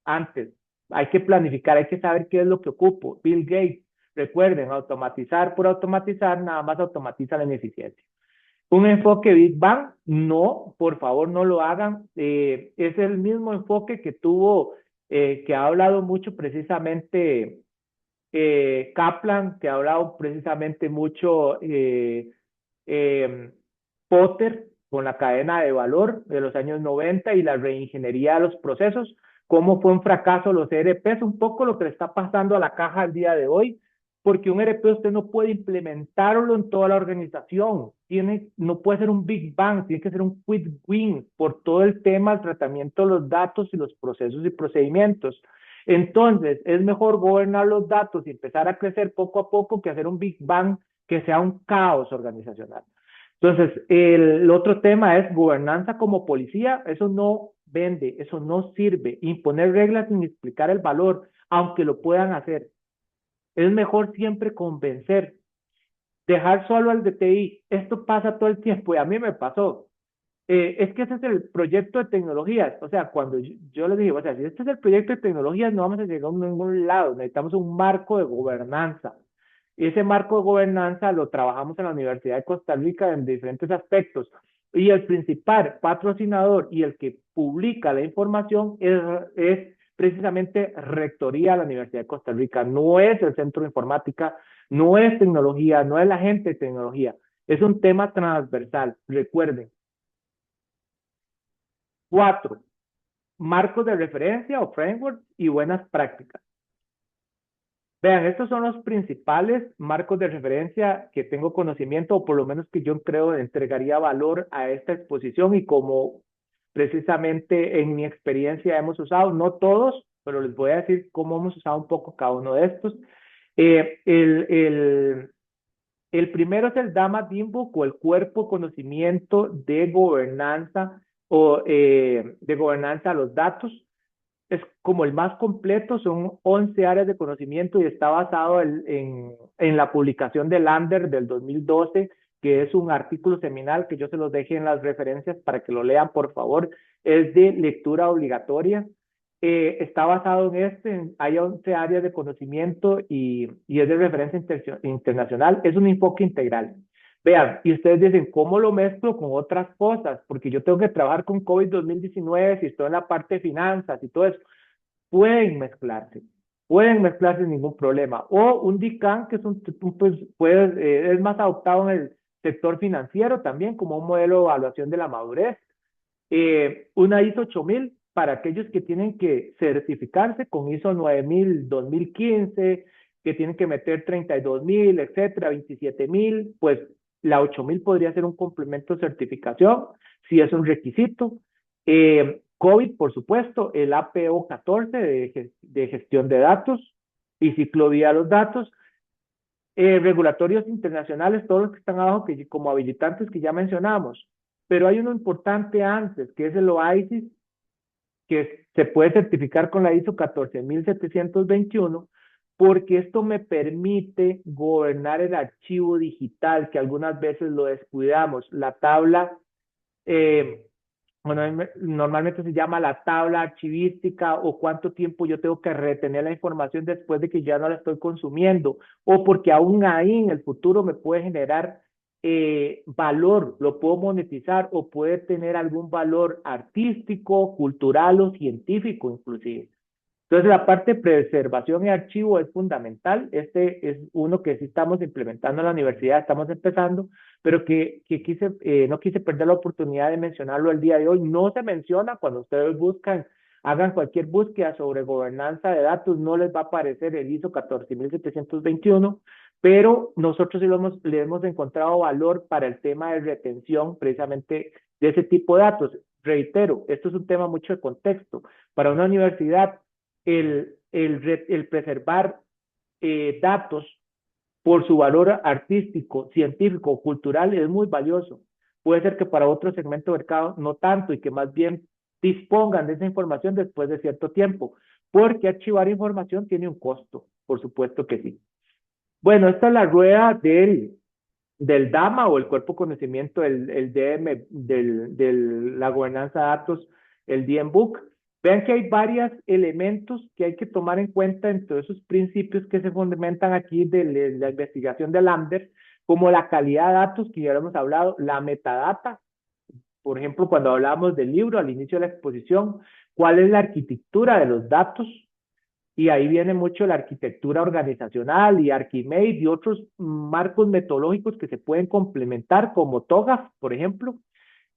antes. Hay que planificar, hay que saber qué es lo que ocupo. Bill Gates, recuerden, automatizar por automatizar, nada más automatiza la ineficiencia. Un enfoque Big Bang, no, por favor no lo hagan. Es el mismo enfoque que tuvo, que ha hablado mucho precisamente Kaplan, que ha hablado precisamente mucho Potter con la cadena de valor de los años 90 y la reingeniería de los procesos, cómo fue un fracaso los ERPs, un poco lo que le está pasando a la caja al día de hoy, porque un ERP usted no puede implementarlo en toda la organización, no puede ser un Big Bang, tiene que ser un Quick Win por todo el tema del tratamiento de los datos y los procesos y procedimientos. Entonces, es mejor gobernar los datos y empezar a crecer poco a poco que hacer un Big Bang que sea un caos organizacional. Entonces, el otro tema es gobernanza como policía. Eso no vende, eso no sirve. Imponer reglas sin explicar el valor, aunque lo puedan hacer. Es mejor siempre convencer. Dejar solo al DTI. Esto pasa todo el tiempo y a mí me pasó. Es que ese es el proyecto de tecnologías. O sea, cuando yo les dije, o sea, si este es el proyecto de tecnologías, no vamos a llegar a ningún lado. Necesitamos un marco de gobernanza. Ese marco de gobernanza lo trabajamos en la Universidad de Costa Rica en diferentes aspectos. Y el principal patrocinador y el que publica la información es precisamente Rectoría de la Universidad de Costa Rica. No es el Centro de Informática, no es tecnología, no es la gente de tecnología. Es un tema transversal. Recuerden. 4, marcos de referencia o frameworks y buenas prácticas. Vean, estos son los principales marcos de referencia que tengo conocimiento, o por lo menos que yo creo entregaría valor a esta exposición y como precisamente en mi experiencia hemos usado, no todos, pero les voy a decir cómo hemos usado un poco cada uno de estos. Eh, el, el, el primero es el DAMA DIMBOK o el Cuerpo Conocimiento de Gobernanza o de Gobernanza a los Datos. Es como el más completo, son 11 áreas de conocimiento y está basado en la publicación de Lander del 2012, que es un artículo seminal que yo se los deje en las referencias para que lo lean, por favor. Es de lectura obligatoria. Está basado en hay 11 áreas de conocimiento y es de referencia internacional. Es un enfoque integral. Vean, y ustedes dicen, ¿cómo lo mezclo con otras cosas? Porque yo tengo que trabajar con COVID 2019, si estoy en la parte de finanzas y todo eso. Pueden mezclarse sin ningún problema. O un DICAN, que es es más adoptado en el sector financiero también, como un modelo de evaluación de la madurez. Una ISO 8000 para aquellos que tienen que certificarse con ISO 9000, 2015, que tienen que meter 32.000, etcétera, 27.000, pues la 8000 podría ser un complemento de certificación si es un requisito. COVID, por supuesto, el APO 14 de gestión de datos y ciclovía de los datos. Regulatorios internacionales, todos los que están abajo, que como habilitantes que ya mencionamos. Pero hay uno importante antes, que es el OISIS, que se puede certificar con la ISO 14721, porque esto me permite gobernar el archivo digital, que algunas veces lo descuidamos. La tabla, bueno, normalmente se llama la tabla archivística o cuánto tiempo yo tengo que retener la información después de que ya no la estoy consumiendo, o porque aún ahí en el futuro me puede generar valor, lo puedo monetizar o puede tener algún valor artístico, cultural o científico inclusive. Entonces, la parte de preservación y archivo es fundamental. Este es uno que sí estamos implementando en la universidad, estamos empezando, pero que no quise perder la oportunidad de mencionarlo el día de hoy. No se menciona cuando ustedes buscan, hagan cualquier búsqueda sobre gobernanza de datos, no les va a aparecer el ISO 14721, pero nosotros sí le hemos encontrado valor para el tema de retención precisamente de ese tipo de datos. Reitero, esto es un tema mucho de contexto. Para una universidad, el preservar datos por su valor artístico, científico, cultural es muy valioso. Puede ser que para otro segmento de mercado no tanto y que más bien dispongan de esa información después de cierto tiempo, porque archivar información tiene un costo, por supuesto que sí. Bueno, esta es la rueda del DAMA o el cuerpo conocimiento, el DM de la gobernanza de datos, el DMBOK. Vean que hay varios elementos que hay que tomar en cuenta entre esos principios que se fundamentan aquí de la investigación de Lambert, como la calidad de datos, que ya lo hemos hablado, la metadata, por ejemplo, cuando hablamos del libro al inicio de la exposición, cuál es la arquitectura de los datos, y ahí viene mucho la arquitectura organizacional y Archimate y otros marcos metodológicos que se pueden complementar, como TOGAF, por ejemplo.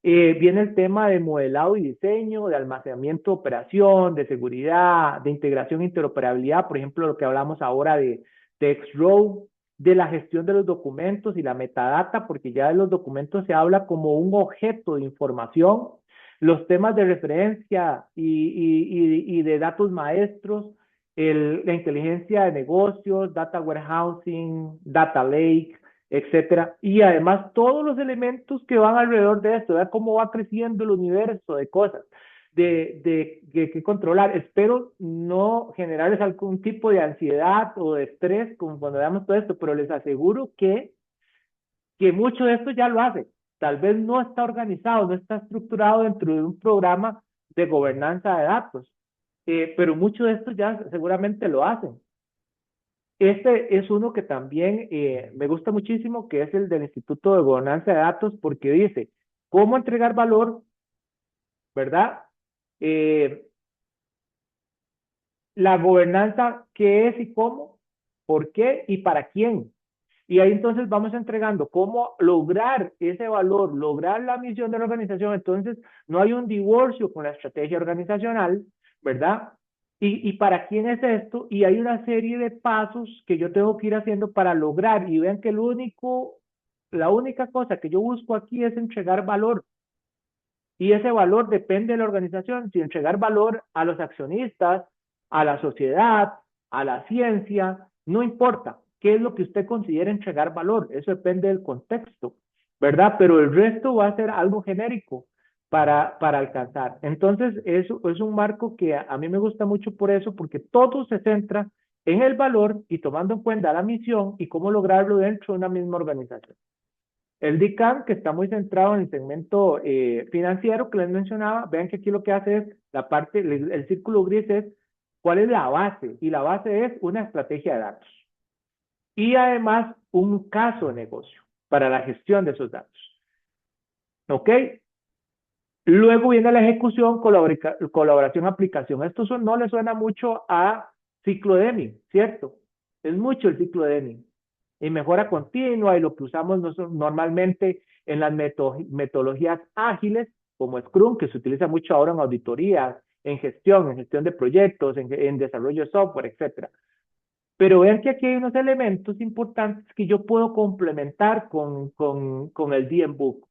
Viene el tema de modelado y diseño, de almacenamiento, operación, de seguridad, de integración e interoperabilidad, por ejemplo, lo que hablamos ahora de X-Row, de la gestión de los documentos y la metadata, porque ya de los documentos se habla como un objeto de información, los temas de referencia y de datos maestros, la inteligencia de negocios, data warehousing, data lake, etcétera. Y además todos los elementos que van alrededor de esto, cómo va creciendo el universo de cosas que controlar. Espero no generarles algún tipo de ansiedad o de estrés como cuando veamos todo esto, pero les aseguro que mucho de esto ya lo hace. Tal vez no está organizado, no está estructurado dentro de un programa de gobernanza de datos, pero mucho de esto ya seguramente lo hacen. Este es uno que también me gusta muchísimo, que es el del Instituto de Gobernanza de Datos, porque dice cómo entregar valor, ¿verdad? Eh, la gobernanza, qué es y cómo, por qué y para quién. Y ahí entonces vamos entregando cómo lograr ese valor, lograr la misión de la organización. Entonces, no hay un divorcio con la estrategia organizacional, ¿verdad? Y para quién es esto? Y hay una serie de pasos que yo tengo que ir haciendo para lograr. Y vean que la única cosa que yo busco aquí es entregar valor. Y ese valor depende de la organización. Si entregar valor a los accionistas, a la sociedad, a la ciencia, no importa qué es lo que usted considere entregar valor. Eso depende del contexto, ¿verdad? Pero el resto va a ser algo genérico para alcanzar. Entonces, eso es un marco que a mí me gusta mucho por eso, porque todo se centra en el valor y tomando en cuenta la misión y cómo lograrlo dentro de una misma organización. El DICAM, que está muy centrado en el segmento financiero que les mencionaba, vean que aquí lo que hace es la parte, el círculo gris es cuál es la base, y la base es una estrategia de datos. Y además un caso de negocio para la gestión de esos datos. ¿Ok? Luego viene la ejecución, colaboración, aplicación. Esto no le suena mucho a ciclo de Deming, ¿cierto? Es mucho el ciclo de Deming. Y mejora continua, y lo que usamos normalmente en las metodologías ágiles, como Scrum, que se utiliza mucho ahora en auditorías, en gestión de proyectos, en desarrollo de software, etcétera. Pero vean que aquí hay unos elementos importantes que yo puedo complementar con el DMBOK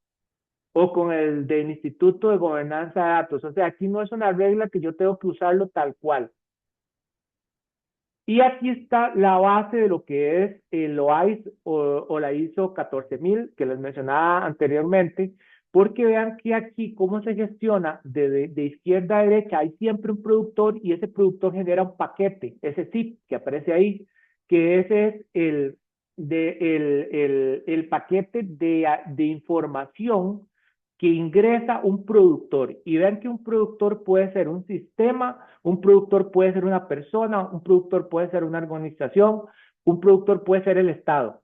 o con el del Instituto de Gobernanza de Datos. O sea, aquí no es una regla que yo tengo que usarlo tal cual. Y aquí está la base de lo que es el OISE o la ISO 14000 que les mencionaba anteriormente, porque vean que aquí cómo se gestiona de izquierda a derecha, hay siempre un productor y ese productor genera un paquete, ese zip que aparece ahí, que ese es el paquete de información que ingresa un productor. Y vean que un productor puede ser un sistema, un productor puede ser una persona, un productor puede ser una organización, un productor puede ser el Estado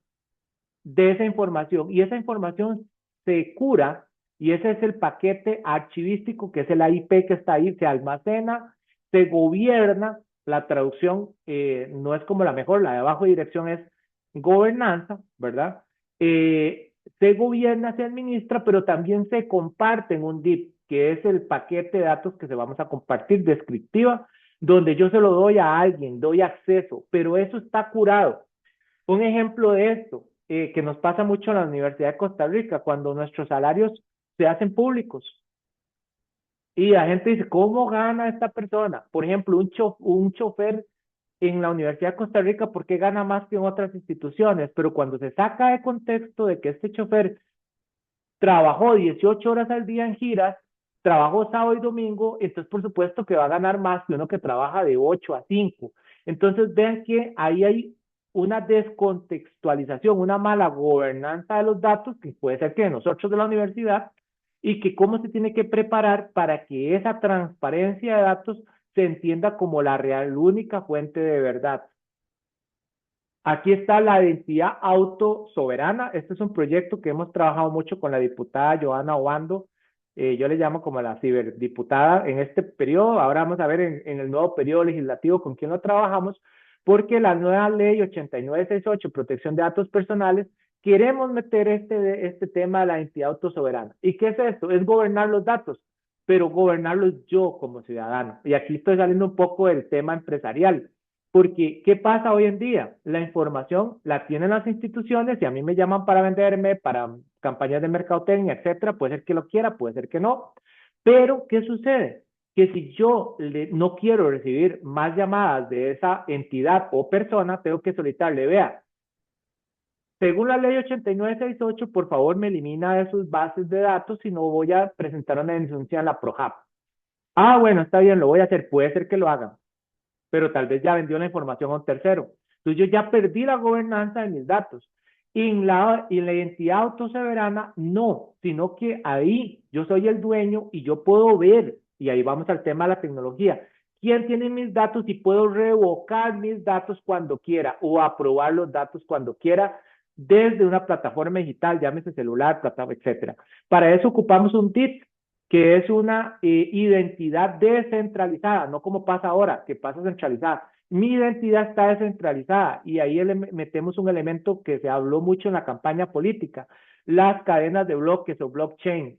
de esa información. Y esa información se cura y ese es el paquete archivístico, que es el IP que está ahí, se almacena, se gobierna. La traducción no es como la mejor, la de abajo de dirección es gobernanza, ¿verdad? Se gobierna, se administra, pero también se comparte en un DIP, que es el paquete de datos que se vamos a compartir, descriptiva, donde yo se lo doy a alguien, doy acceso, pero eso está curado. Un ejemplo de esto, que nos pasa mucho en la Universidad de Costa Rica, cuando nuestros salarios se hacen públicos. Y la gente dice, ¿cómo gana esta persona? Por ejemplo, un chofer en la Universidad de Costa Rica, ¿por qué gana más que en otras instituciones? Pero cuando se saca de contexto de que este chofer trabajó 18 horas al día en giras, trabajó sábado y domingo, entonces por supuesto que va a ganar más que uno que trabaja de 8 a 5. Entonces vean que ahí hay una descontextualización, una mala gobernanza de los datos, que puede ser que de nosotros de la universidad, y que cómo se tiene que preparar para que esa transparencia de datos se entienda como la real, única fuente de verdad. Aquí está la identidad autosoberana. Este es un proyecto que hemos trabajado mucho con la diputada Joana Obando. Yo le llamo como la ciberdiputada en este periodo. Ahora vamos a ver en el nuevo periodo legislativo con quién lo trabajamos, porque la nueva ley 8968, protección de datos personales, queremos meter este tema de la identidad autosoberana. ¿Y qué es esto? Es gobernar los datos, pero gobernarlos yo como ciudadano. Y aquí estoy saliendo un poco del tema empresarial. Porque, ¿qué pasa hoy en día? La información la tienen las instituciones y a mí me llaman para venderme, para campañas de mercadotecnia, etcétera. Puede ser que lo quiera, puede ser que no. Pero, ¿qué sucede? Que si yo no quiero recibir más llamadas de esa entidad o persona, tengo que solicitarle, vea, según la ley 8968, por favor me elimina de sus bases de datos si no voy a presentar una denuncia en la PROJAP. Ah, bueno, está bien, lo voy a hacer. Puede ser que lo hagan, pero tal vez ya vendió la información a un tercero. Entonces yo ya perdí la gobernanza de mis datos. Y en la identidad autosoberana, no, sino que ahí yo soy el dueño y yo puedo ver, y ahí vamos al tema de la tecnología, quién tiene mis datos y puedo revocar mis datos cuando quiera o aprobar los datos cuando quiera desde una plataforma digital, llámese celular, plataforma, etcétera. Para eso ocupamos un DIT, que es una identidad descentralizada, no como pasa ahora, que pasa centralizada. Mi identidad está descentralizada y ahí metemos un elemento que se habló mucho en la campaña política, las cadenas de bloques o blockchain,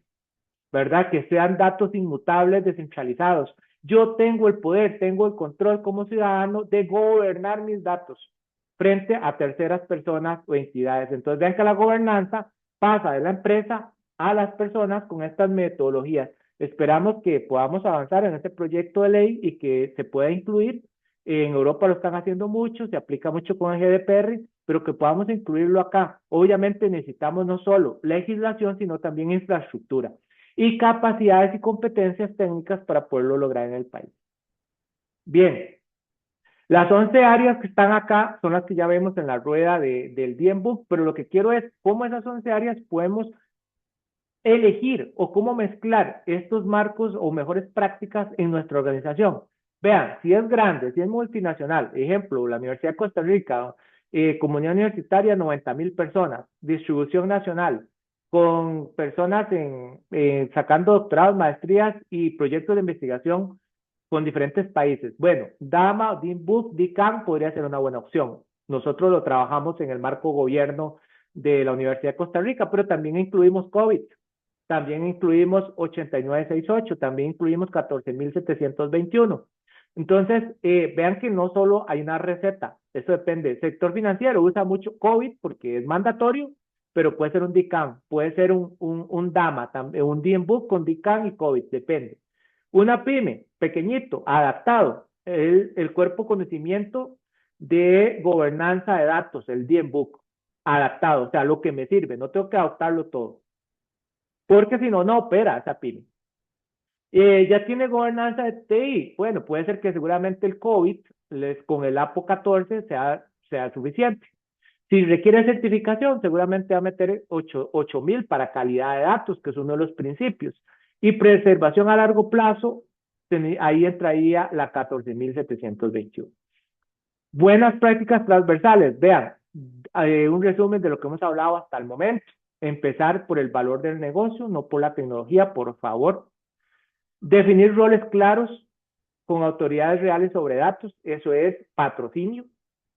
¿verdad? Que sean datos inmutables, descentralizados. Yo tengo el poder, tengo el control como ciudadano de gobernar mis datos frente a terceras personas o entidades. Entonces, vean que la gobernanza pasa de la empresa a las personas con estas metodologías. Esperamos que podamos avanzar en este proyecto de ley y que se pueda incluir. En Europa lo están haciendo mucho, se aplica mucho con el GDPR, pero que podamos incluirlo acá. Obviamente necesitamos no solo legislación, sino también infraestructura y capacidades y competencias técnicas para poderlo lograr en el país. Bien, las 11 áreas que están acá son las que ya vemos en la rueda del DMBOK, pero lo que quiero es cómo esas 11 áreas podemos elegir o cómo mezclar estos marcos o mejores prácticas en nuestra organización. Vean, si es grande, si es multinacional, ejemplo, la Universidad de Costa Rica, comunidad universitaria, 90,000 personas, distribución nacional, con personas sacando doctorados, maestrías y proyectos de investigación con diferentes países. Bueno, DAMA, DINBUC, DICAM podría ser una buena opción. Nosotros lo trabajamos en el marco gobierno de la Universidad de Costa Rica, pero también incluimos COVID, también incluimos 8968, también incluimos 14,721. Entonces, vean que no solo hay una receta, eso depende. El sector financiero usa mucho COVID porque es mandatorio, pero puede ser un DICAM, puede ser un DAMA, un DINBUC con DICAM y COVID, depende. Una pyme, pequeñito, adaptado, el cuerpo conocimiento de gobernanza de datos, el DINBUC, adaptado, o sea, lo que me sirve, no tengo que adaptarlo todo, porque si no, no opera esa pyme. Ya tiene gobernanza de TI. Bueno, puede ser que seguramente el COVID con el APO 14 sea suficiente. Si requiere certificación, seguramente va a meter 8,000 para calidad de datos, que es uno de los principios. Y preservación a largo plazo, ahí entraría la 14,721. Buenas prácticas transversales. Vean, un resumen de lo que hemos hablado hasta el momento. Empezar por el valor del negocio, no por la tecnología, por favor. Definir roles claros con autoridades reales sobre datos, eso es patrocinio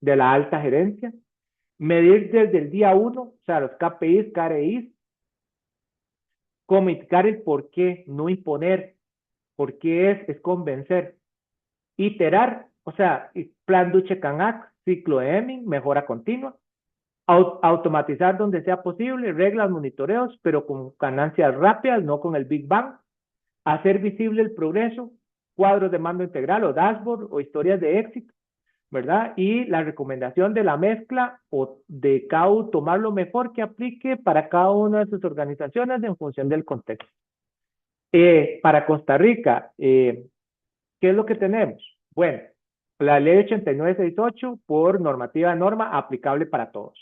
de la alta gerencia. Medir desde el día 1, o sea, los KPIs, KRIs, comunicar el por qué, no imponer, por qué es convencer. Iterar, o sea, plan Duche-Canac, ciclo de Hemming, mejora continua. Automatizar donde sea posible, reglas, monitoreos, pero con ganancias rápidas, no con el Big Bang. Hacer visible el progreso, cuadros de mando integral o dashboard o historias de éxito, ¿verdad? Y la recomendación de la mezcla o de cada uno tomar lo mejor que aplique para cada una de sus organizaciones en función del contexto. Para Costa Rica, ¿qué es lo que tenemos? Bueno, la ley 8968 por normativa de norma aplicable para todos.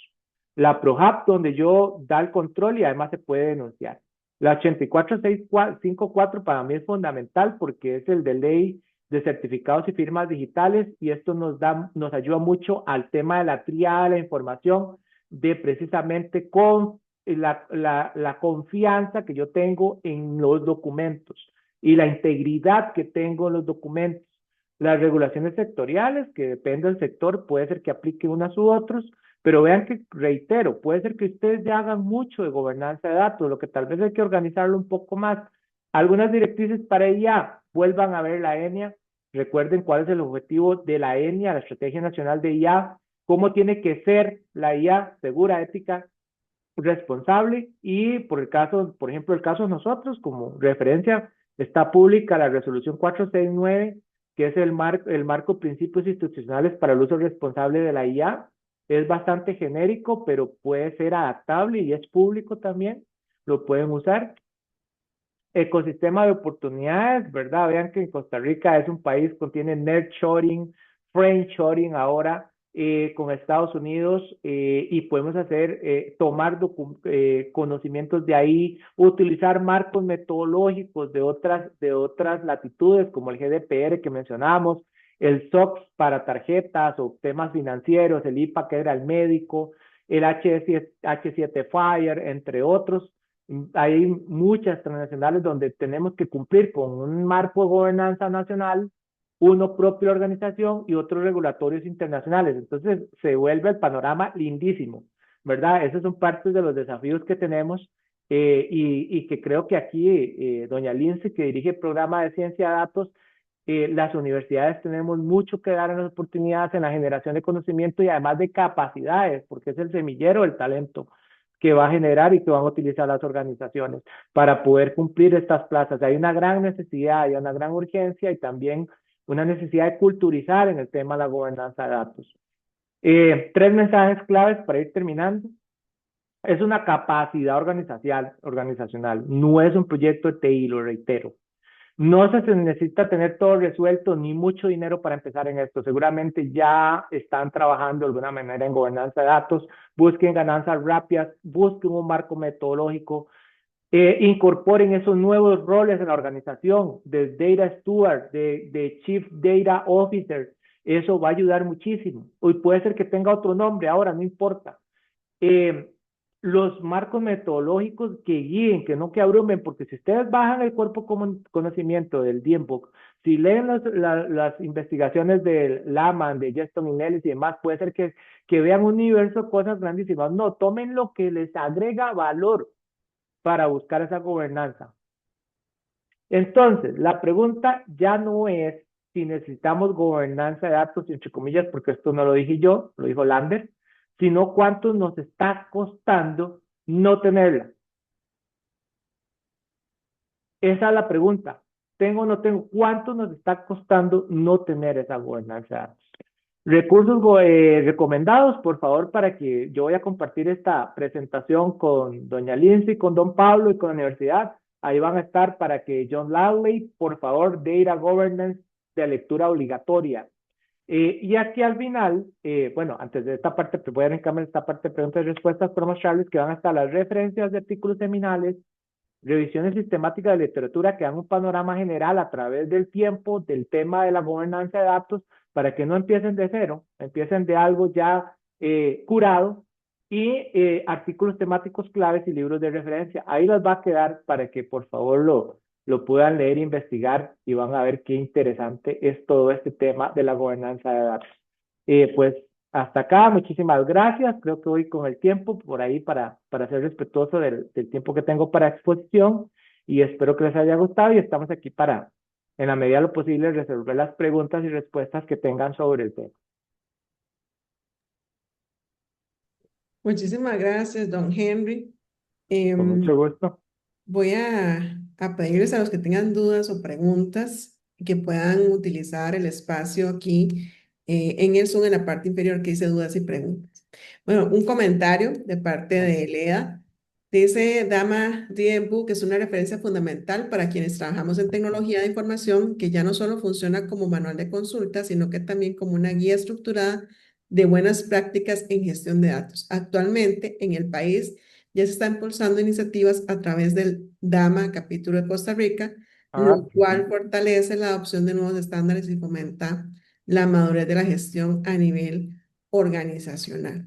La PROHAB, donde yo da el control y además se puede denunciar. La 84654 para mí es fundamental porque es el de ley de certificados y firmas digitales y esto nos ayuda mucho al tema de la triada de la información, de precisamente con la confianza que yo tengo en los documentos y la integridad que tengo en los documentos. Las regulaciones sectoriales, que depende del sector, puede ser que aplique unas u otros, pero vean que, reitero, puede ser que ustedes ya hagan mucho de gobernanza de datos, lo que tal vez hay que organizarlo un poco más. Algunas directrices para IA, vuelvan a ver la ENIA, recuerden cuál es el objetivo de la ENIA, la Estrategia Nacional de IA, cómo tiene que ser la IA segura, ética, responsable, y por ejemplo, el caso de nosotros, como referencia, está pública la resolución 469, que es el marco de principios institucionales para el uso responsable de la IA. Es bastante genérico, pero puede ser adaptable y es público también, lo pueden usar. Ecosistema de oportunidades, ¿verdad? Vean que en Costa Rica es un país que contiene nearshoring, friendshoring ahora, con Estados Unidos y podemos tomar conocimientos de ahí, utilizar marcos metodológicos de otras latitudes, como el GDPR que mencionamos, el SOX para tarjetas o temas financieros, el IPA que era el médico, el H7 Fire, entre otros. Hay muchas transnacionales donde tenemos que cumplir con un marco de gobernanza nacional, uno propio de organización y otros regulatorios internacionales. Entonces se vuelve el panorama lindísimo, ¿verdad? Esos son partes de los desafíos que tenemos y que creo que aquí doña Lince, que dirige el programa de ciencia de datos, las universidades tenemos mucho que dar en las oportunidades en la generación de conocimiento y además de capacidades, porque es el semillero del talento que va a generar y que van a utilizar las organizaciones para poder cumplir estas plazas. Hay una gran necesidad, hay una gran urgencia y también una necesidad de culturizar en el tema de la gobernanza de datos. Tres mensajes claves para ir terminando. Es una capacidad organizacional, no es un proyecto de TI, lo reitero. No se necesita tener todo resuelto ni mucho dinero para empezar en esto. Seguramente ya están trabajando de alguna manera en gobernanza de datos. Busquen ganancias rápidas, busquen un marco metodológico, incorporen esos nuevos roles en la organización, de Data Steward, de Chief Data Officer. Eso va a ayudar muchísimo. Hoy puede ser que tenga otro nombre, ahora no importa. Eh, los marcos metodológicos que guíen, que no que abrumen, porque si ustedes bajan el cuerpo conocimiento del DMBOK, si leen las investigaciones del Laman, de Justin Inellis y demás, puede ser que vean un universo de cosas grandísimas. No, tomen lo que les agrega valor para buscar esa gobernanza. Entonces, la pregunta ya no es si necesitamos gobernanza de datos, entre comillas, porque esto no lo dije yo, lo dijo Lander, sino cuánto nos está costando no tenerla. Esa es la pregunta. ¿Tengo o no tengo? ¿Cuánto nos está costando no tener esa gobernanza de datos? Recursos recomendados, por favor, para que yo voy a compartir esta presentación con doña Lindsay, con don Pablo y con la universidad. Ahí van a estar para que John Lawley, por favor, Data Governance de lectura obligatoria. Y aquí al final, bueno, antes de esta parte, voy a encaminar esta parte de preguntas y respuestas para mostrarles que van a estar las referencias de artículos seminales, revisiones sistemáticas de literatura que dan un panorama general a través del tiempo del tema de la gobernanza de datos para que no empiecen de cero, empiecen de algo ya curado y artículos temáticos claves y libros de referencia. Ahí les va a quedar para que por favor lo puedan leer e investigar y van a ver qué interesante es todo este tema de la gobernanza de datos. Pues hasta acá, muchísimas gracias. Creo que voy con el tiempo por ahí para ser respetuoso del tiempo que tengo para exposición y espero que les haya gustado y estamos aquí para, en la medida de lo posible, resolver las preguntas y respuestas que tengan sobre el tema. Muchísimas gracias, don Henry. Con Em, mucho gusto. Voy a pedirles a los que tengan dudas o preguntas que puedan utilizar el espacio aquí en el Zoom, en la parte inferior que dice dudas y preguntas. Bueno, un comentario de parte de Lea. Dice Dama DMBOK es una referencia fundamental para quienes trabajamos en tecnología de información que ya no solo funciona como manual de consulta, sino que también como una guía estructurada de buenas prácticas en gestión de datos. Actualmente en el país ya se están impulsando iniciativas a través del DAMA, capítulo de Costa Rica, lo cual fortalece la adopción de nuevos estándares y fomenta la madurez de la gestión a nivel organizacional.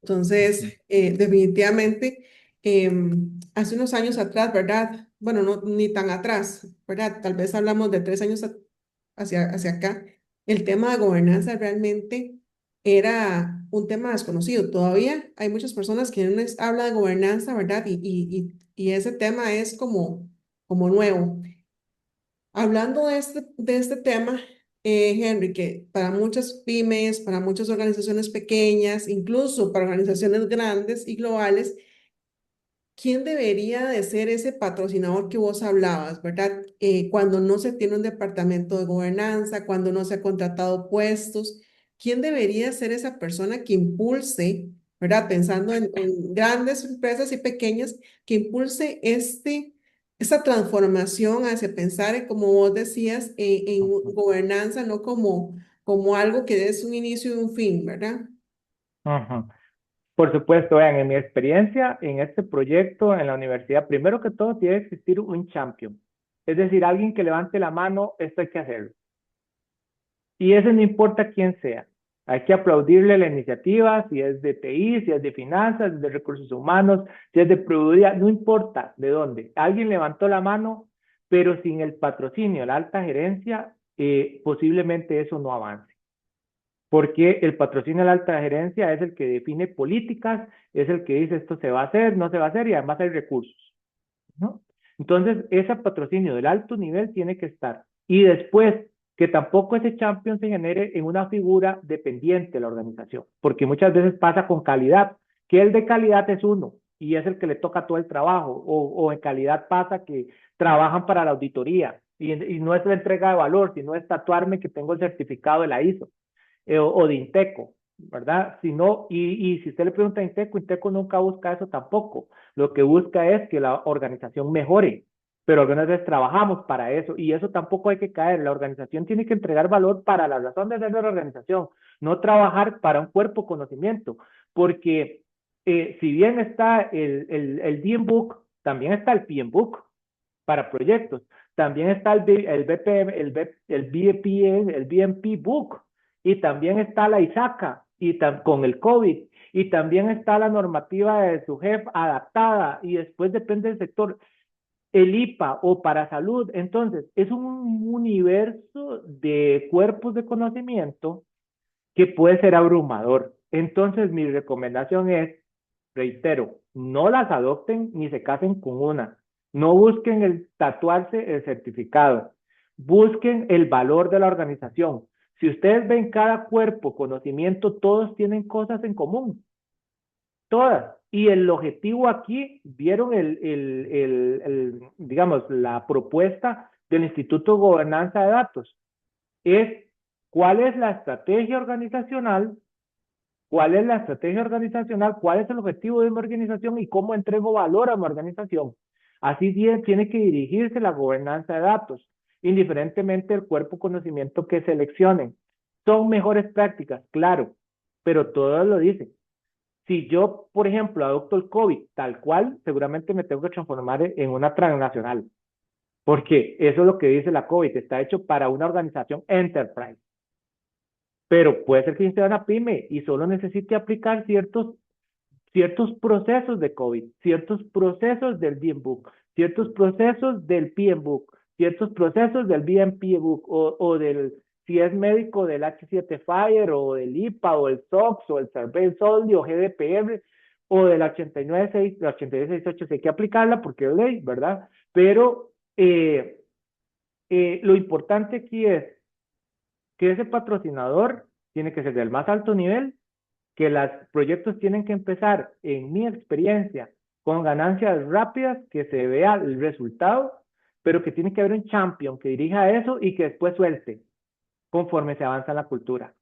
Entonces, definitivamente, hace unos años atrás, ¿verdad? Bueno, no, ni tan atrás, ¿verdad? Tal vez hablamos de 3 años hacia acá. El tema de gobernanza realmente era un tema desconocido. Todavía hay muchas personas que no les habla de gobernanza, ¿verdad? Y ese tema es como nuevo. Hablando de este tema, Henry, que para muchas pymes, para muchas organizaciones pequeñas, incluso para organizaciones grandes y globales, ¿quién debería de ser ese patrocinador que vos hablabas, verdad? Cuando no se tiene un departamento de gobernanza, cuando no se ha contratado puestos, ¿quién debería ser esa persona que impulse, verdad? Pensando en grandes empresas y pequeñas, que impulse esta transformación hacia pensar, como vos decías, en gobernanza, no como algo que es un inicio y un fin, ¿verdad? Ujú. Por supuesto, vean, en mi experiencia en este proyecto en la universidad, primero que todo tiene que existir un champion, es decir, alguien que levante la mano, esto hay que hacerlo. Y eso no importa quién sea. Hay que aplaudirle la iniciativa, si es de TI, si es de finanzas, si es de recursos humanos, si es de productividad, no importa de dónde. Alguien levantó la mano, pero sin el patrocinio, la alta gerencia, posiblemente eso no avance. Porque el patrocinio de la alta gerencia es el que define políticas, es el que dice esto se va a hacer, no se va a hacer y además hay recursos, ¿no? Entonces, ese patrocinio del alto nivel tiene que estar. Y después, que tampoco ese champion se genere en una figura dependiente de la organización, porque muchas veces pasa con calidad, que el de calidad es uno y es el que le toca todo el trabajo, o en calidad pasa que trabajan para la auditoría y no es la entrega de valor, sino es tatuarme que tengo el certificado de la ISO o de Inteco, ¿verdad? Si no, y si usted le pregunta a Inteco, Inteco nunca busca eso tampoco. Lo que busca es que la organización mejore, pero algunas veces trabajamos para eso y eso tampoco hay que caer. La organización tiene que entregar valor para la razón de ser de la organización, no trabajar para un cuerpo conocimiento, porque si bien está el DMBOK, también está el PMBOK para proyectos. También está el BPM, el BPM, el BMP Book, y también está la ISACA con el COVID, y también está la normativa de su jefe adaptada, y después depende del sector, el IPA o para salud. Entonces, es un universo de cuerpos de conocimiento que puede ser abrumador. Entonces, mi recomendación es, reitero, no las adopten ni se casen con una. No busquen el tatuarse el certificado. Busquen el valor de la organización. Si ustedes ven cada cuerpo, conocimiento, todos tienen cosas en común. Todas. Y el objetivo aquí, vieron digamos, la propuesta del Instituto de Gobernanza de Datos, es cuál es la estrategia organizacional, cuál es el objetivo de mi organización y cómo entrego valor a mi organización. Así tiene que dirigirse la gobernanza de datos, indiferentemente del cuerpo conocimiento que seleccionen. Son mejores prácticas, claro, pero todos lo dicen. Si yo, por ejemplo, adopto el COVID tal cual, seguramente me tengo que transformar en una transnacional, porque eso es lo que dice la COVID, está hecho para una organización enterprise. Pero puede ser que sea una pyme y solo necesite aplicar ciertos procesos de COVID, ciertos procesos del DMBOK, ciertos procesos del PMBOK, ciertos procesos del BMPBOK o del, si es médico, del H7 Fire o del IPA o el SOX o el Survey Soldi o GDPR o del 89.6, la 89.68, hay que aplicarla porque es ley, ¿verdad? Pero lo importante aquí es que ese patrocinador tiene que ser del más alto nivel, que los proyectos tienen que empezar, en mi experiencia, con ganancias rápidas, que se vea el resultado, pero que tiene que haber un champion que dirija eso y que después suelte conforme se avanza en la cultura.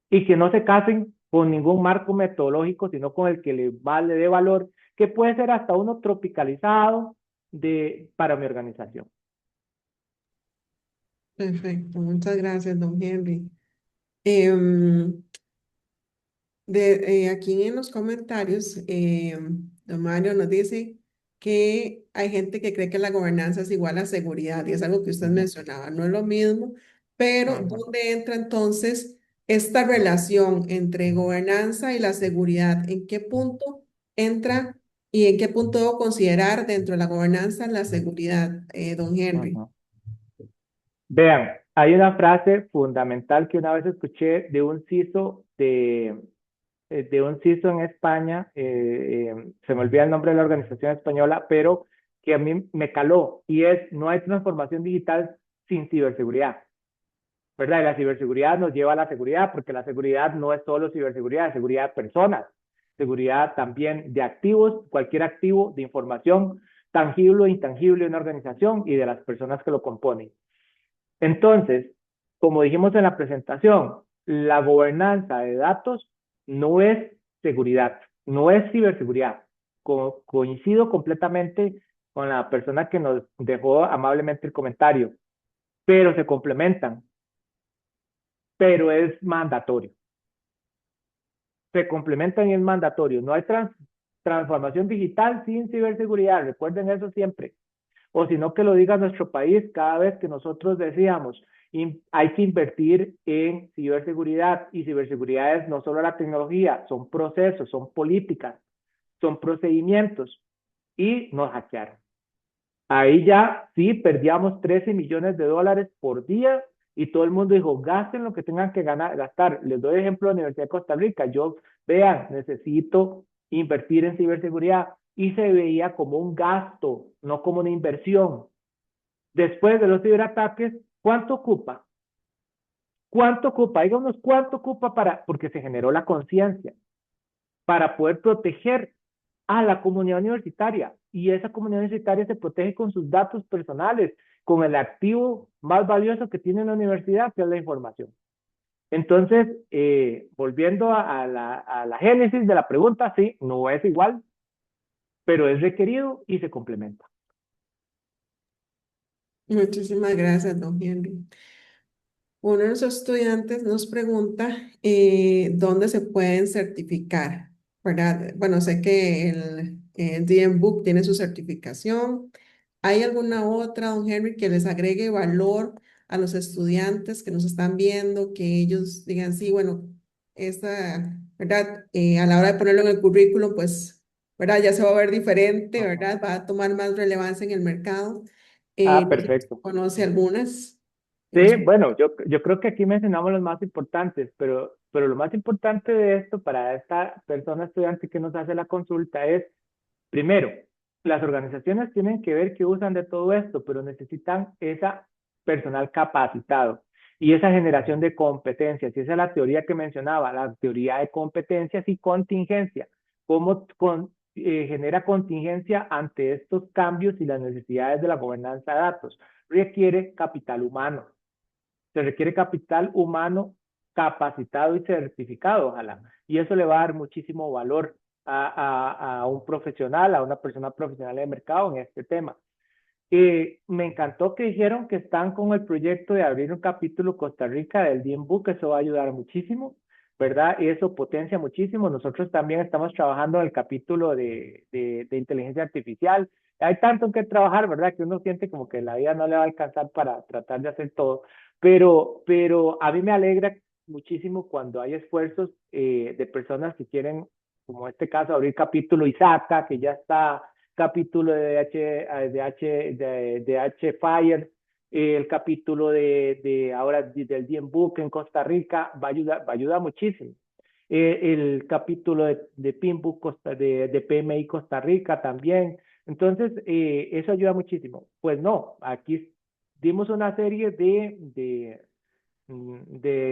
Y que no se casen con ningún marco metodológico, sino con el que le dé valor, que puede ser hasta uno tropicalizado para mi organización. Perfecto, muchas gracias, don Henry. Em, aquí en los comentarios, don Mario nos dice que hay gente que cree que la gobernanza es igual a seguridad, y es algo que usted mencionaba, no es lo mismo, pero ¿dónde entra entonces esta relación entre gobernanza y la seguridad? ¿En qué punto entra y en qué punto debo considerar dentro de la gobernanza la seguridad, don Henry? Vean, hay una frase fundamental que una vez escuché de un CISO en España, se me olvida el nombre de la organización española, pero que a mí me caló, y es, no hay transformación digital sin ciberseguridad, ¿verdad? Y la ciberseguridad nos lleva a la seguridad, porque la seguridad no es solo ciberseguridad, es seguridad de personas, seguridad también de activos, cualquier activo de información tangible o intangible de una organización y de las personas que lo componen. Entonces, como dijimos en la presentación, la gobernanza de datos no es seguridad, no es ciberseguridad. Coincido completamente con la persona que nos dejó amablemente el comentario, pero se complementan. pero es mandatorio. Se complementan y es mandatorio. No hay transformación digital sin ciberseguridad, recuerden eso siempre. O sino que lo diga nuestro país cada vez que nosotros decíamos, hay que invertir en ciberseguridad, y ciberseguridad es no solo la tecnología, son procesos, son políticas, son procedimientos, y nos hackearon. Ahí ya sí perdíamos 13 millones de dólares por día y todo el mundo dijo, gasten lo que tengan que gastar. Les doy ejemplo de la Universidad de Costa Rica. Yo, vean, necesito invertir en ciberseguridad, y se veía como un gasto, no como una inversión. Después de los ciberataques, ¿cuánto ocupa? ¿Cuánto ocupa? Díganos, ¿cuánto ocupa porque se generó la conciencia para poder proteger a la comunidad universitaria? Y esa comunidad universitaria se protege con sus datos personales, con el activo más valioso que tiene la universidad, que es la información. Entonces, volviendo a la génesis de la pregunta, sí, no es igual, pero es requerido y se complementa. Muchísimas gracias, don Henry. Uno de los estudiantes nos pregunta dónde se pueden certificar, ¿verdad? Bueno, sé que el DMBOK tiene su certificación. ¿Hay alguna otra, don Henry, que les agregue valor a los estudiantes que nos están viendo, que ellos digan, sí, bueno, esta, ¿verdad? A la hora de ponerlo en el currículum, pues, ¿verdad? Ya se va a ver diferente, Ajá. ¿verdad? Va a tomar más relevancia en el mercado. Ah, No sé si perfecto. ¿Conoce algunas? Que nos Sí, bueno, yo creo que aquí mencionamos los más importantes, pero lo más importante de esto para esta persona estudiante que nos hace la consulta es, primero, las organizaciones tienen que ver qué usan de todo esto, pero necesitan esa personal capacitado y esa generación de competencias. Y esa es la teoría que mencionaba, la teoría de competencias y contingencia. Cómo genera contingencia ante estos cambios y las necesidades de la gobernanza de datos. Requiere capital humano. Se requiere capital humano capacitado y certificado, ojalá. Y eso le va a dar muchísimo valor a un profesional, a una persona profesional de mercado en este tema. Me encantó que dijeron que están con el proyecto de abrir un capítulo Costa Rica del DMBOK, eso va a ayudar muchísimo, ¿verdad? Y eso potencia muchísimo. Nosotros también estamos trabajando en el capítulo de inteligencia artificial. Hay tanto en que trabajar, ¿verdad? Que uno siente como que la vida no le va a alcanzar para tratar de hacer todo, pero a mí me alegra muchísimo cuando hay esfuerzos de personas que quieren, como en este caso, abrir capítulo ISACA, que ya está capítulo de H Fire, el capítulo ahora del DMBOK en Costa Rica, va a ayudar muchísimo. El capítulo de PIMBOK, de PMI Costa Rica también. Entonces, eso ayuda muchísimo. Pues no, aquí dimos una serie de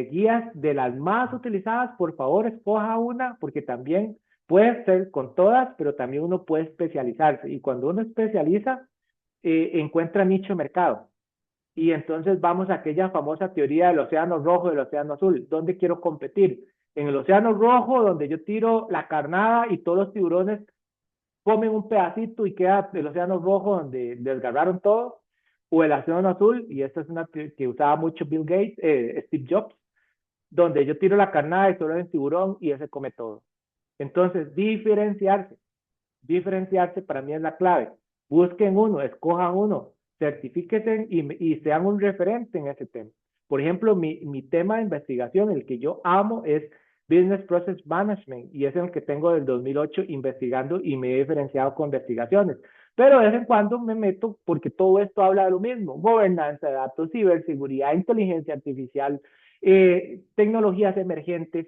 guías de las más utilizadas. Por favor, escoja una, porque también puede ser con todas, pero también uno puede especializarse. Y cuando uno especializa, encuentra nicho de mercado. Y entonces vamos a aquella famosa teoría del océano rojo y del océano azul. ¿Dónde quiero competir? En el océano rojo, donde yo tiro la carnada y todos los tiburones comen un pedacito y queda el océano rojo donde desgarraron todo, o el océano azul, y esta es una que usaba mucho Bill Gates, Steve Jobs, donde yo tiro la carnada y solo el tiburón y ese come todo. Entonces, diferenciarse para mí es la clave. Busquen uno, escojan uno, certifíquense y sean un referente en ese tema. Por ejemplo, mi tema de investigación, el que yo amo, es Business Process Management, y es el que tengo del 2008 investigando y me he diferenciado con investigaciones. Pero de vez en cuando me meto porque todo esto habla de lo mismo: gobernanza de datos, ciberseguridad, inteligencia artificial, tecnologías emergentes,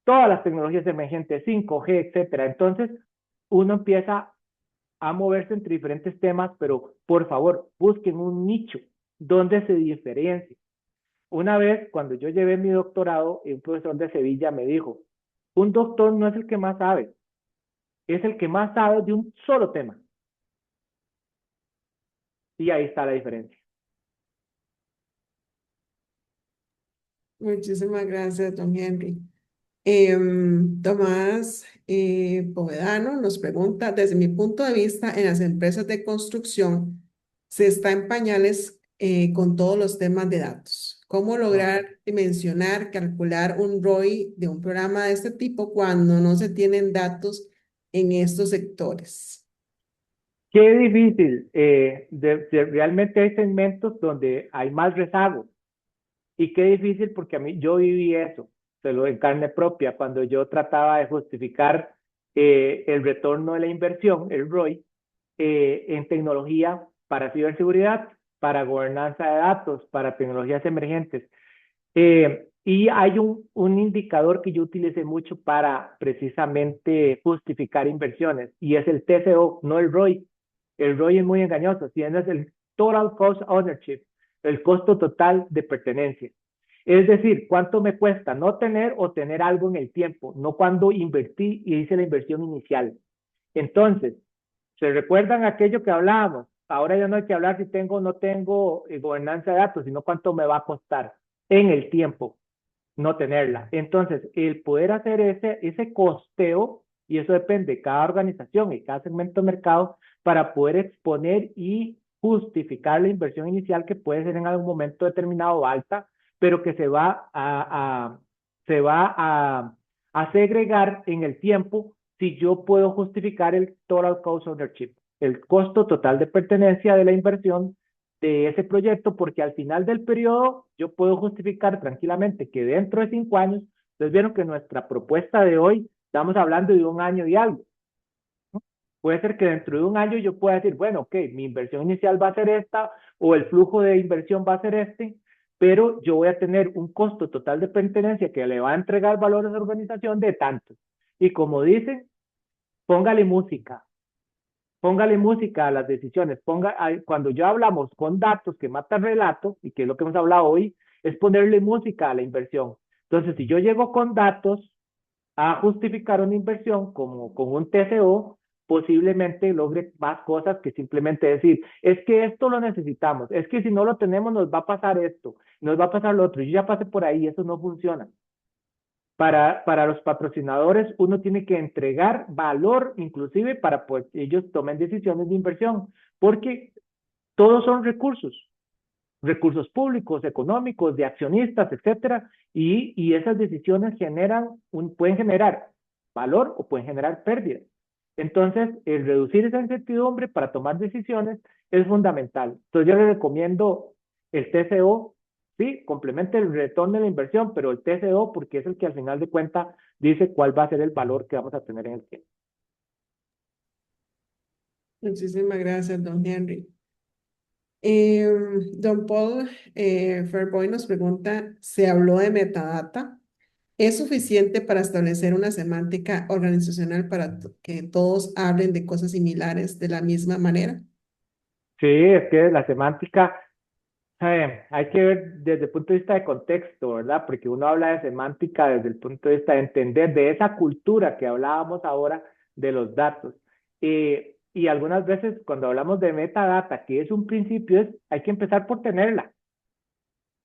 todas las tecnologías emergentes, 5G, etcétera. Entonces, uno empieza a moverse entre diferentes temas, pero por favor, busquen un nicho donde se diferencie. Una vez, cuando yo llevé mi doctorado, un profesor de Sevilla me dijo, un doctor no es el que más sabe, es el que más sabe de un solo tema. Y ahí está la diferencia. Muchísimas gracias, don Henry. Tomás Povedano nos pregunta, desde mi punto de vista, en las empresas de construcción se está en pañales con todos los temas de datos. ¿Cómo Ok. lograr dimensionar, calcular un ROI de un programa de este tipo cuando no se tienen datos en estos sectores? Qué difícil. Realmente hay segmentos donde hay más rezago. Y qué difícil porque a mí yo viví eso, se lo en carne propia, cuando yo trataba de justificar el retorno de la inversión, el ROI, en tecnología para ciberseguridad, para gobernanza de datos, para tecnologías emergentes. Y hay un indicador que yo utilicé mucho para precisamente justificar inversiones y es el TCO, no el ROI. El ROI es muy engañoso, si es el Total Cost Ownership, el costo total de pertenencia. Es decir, cuánto me cuesta no tener o tener algo en el tiempo, no cuando invertí y hice la inversión inicial. Entonces, ¿se recuerdan aquello que hablábamos? Ahora ya no hay que hablar si tengo o no tengo gobernanza de datos, sino cuánto me va a costar en el tiempo no tenerla. Entonces, el poder hacer ese costeo, y eso depende de cada organización y cada segmento de mercado, para poder exponer y justificar la inversión inicial que puede ser en algún momento determinado alta, pero que se va a segregar en el tiempo si yo puedo justificar el total cost ownership, el costo total de pertenencia de la inversión de ese proyecto, porque al final del periodo yo puedo justificar tranquilamente que dentro de 5 años, ustedes vieron que nuestra propuesta de hoy, estamos hablando de un año y algo. Puede ser que dentro de un año yo pueda decir, bueno, ok, mi inversión inicial va a ser esta o el flujo de inversión va a ser este, pero yo voy a tener un costo total de pertenencia que le va a entregar valor a esa organización de tanto. Y como dicen, póngale música, póngale música a las decisiones. Cuando ya hablamos con datos que matan relato, y que es lo que hemos hablado hoy, es ponerle música a la inversión. Entonces, si yo llego con datos a justificar una inversión como con un TCO, posiblemente logre más cosas que simplemente decir, es que esto lo necesitamos, es que si no lo tenemos nos va a pasar esto, nos va a pasar lo otro. Yo ya pasé por ahí, eso no funciona. Para los patrocinadores, uno tiene que entregar valor, inclusive para que ellos tomen decisiones de inversión, porque todos son recursos, recursos públicos, económicos, de accionistas, etcétera, y esas decisiones pueden generar valor o pueden generar pérdidas. Entonces, el reducir esa incertidumbre para tomar decisiones es fundamental. Entonces, yo les recomiendo el TCO, sí, complemente el retorno de la inversión, pero el TCO porque es el que al final de cuentas dice cuál va a ser el valor que vamos a tener en el tiempo. Muchísimas gracias, don Henry. Don Paul Fairboy nos pregunta, ¿se habló de metadata? ¿Es suficiente para establecer una semántica organizacional para que todos hablen de cosas similares de la misma manera? Sí, es que la semántica hay que ver desde el punto de vista de contexto, ¿verdad? Porque uno habla de semántica desde el punto de vista de entender de esa cultura que hablábamos ahora de los datos. Y algunas veces cuando hablamos de metadata, que es un principio, hay que empezar por tenerla.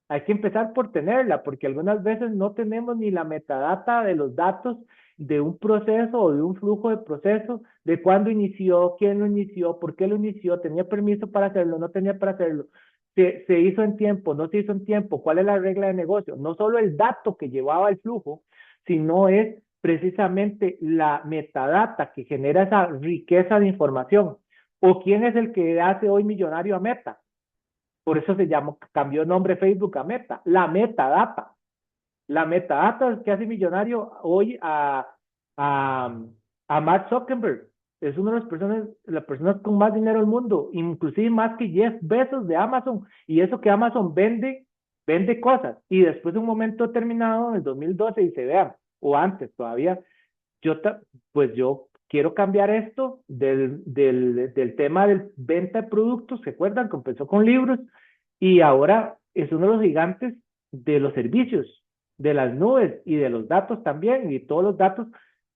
Hay que empezar por tenerla, porque algunas veces no tenemos ni la metadata de los datos de un proceso o de un flujo de proceso, de cuándo inició, quién lo inició, por qué lo inició, tenía permiso para hacerlo, no tenía para hacerlo, se hizo en tiempo, no se hizo en tiempo, cuál es la regla de negocio. No solo el dato que llevaba el flujo, sino es precisamente la metadata que genera esa riqueza de información. O quién es el que hace hoy millonario a Meta. Por eso cambió el nombre Facebook a Meta, la metadata. La metadata es que hace millonario hoy a, a Mark Zuckerberg. Es una de las personas con más dinero del mundo, inclusive más que Jeff Bezos de Amazon. Y eso que Amazon vende cosas. Y después de un momento determinado, en el 2012, dice, vean, o antes todavía, yo, pues yo quiero cambiar esto del tema del venta de productos, ¿se acuerdan? Que empezó con libros y ahora es uno de los gigantes de los servicios, de las nubes y de los datos también, y todos los datos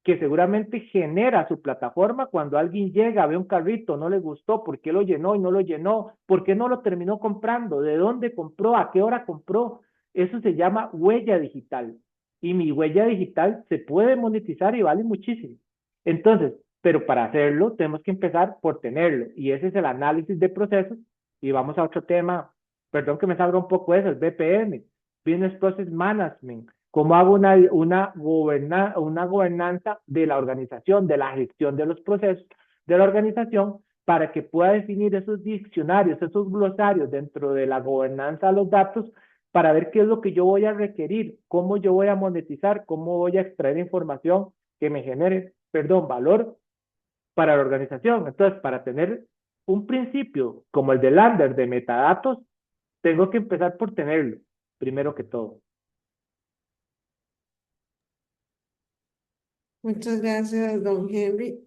que seguramente genera su plataforma cuando alguien llega, ve un carrito, no le gustó, ¿por qué lo llenó y no lo llenó? ¿Por qué no lo terminó comprando? ¿De dónde compró? ¿A qué hora compró? Eso se llama huella digital y mi huella digital se puede monetizar y vale muchísimo. Entonces, pero para hacerlo tenemos que empezar por tenerlo y ese es el análisis de procesos y vamos a otro tema, perdón que me salga un poco eso, el BPM. Business Process Management, cómo hago una gobernanza de la organización, de la gestión de los procesos de la organización, para que pueda definir esos diccionarios, esos glosarios dentro de la gobernanza de los datos, para ver qué es lo que yo voy a requerir, cómo yo voy a monetizar, cómo voy a extraer información que me genere, perdón, valor para la organización. Entonces, para tener un principio como el de Lander de metadatos, tengo que empezar por tenerlo, primero que todo. Muchas gracias, don Henry.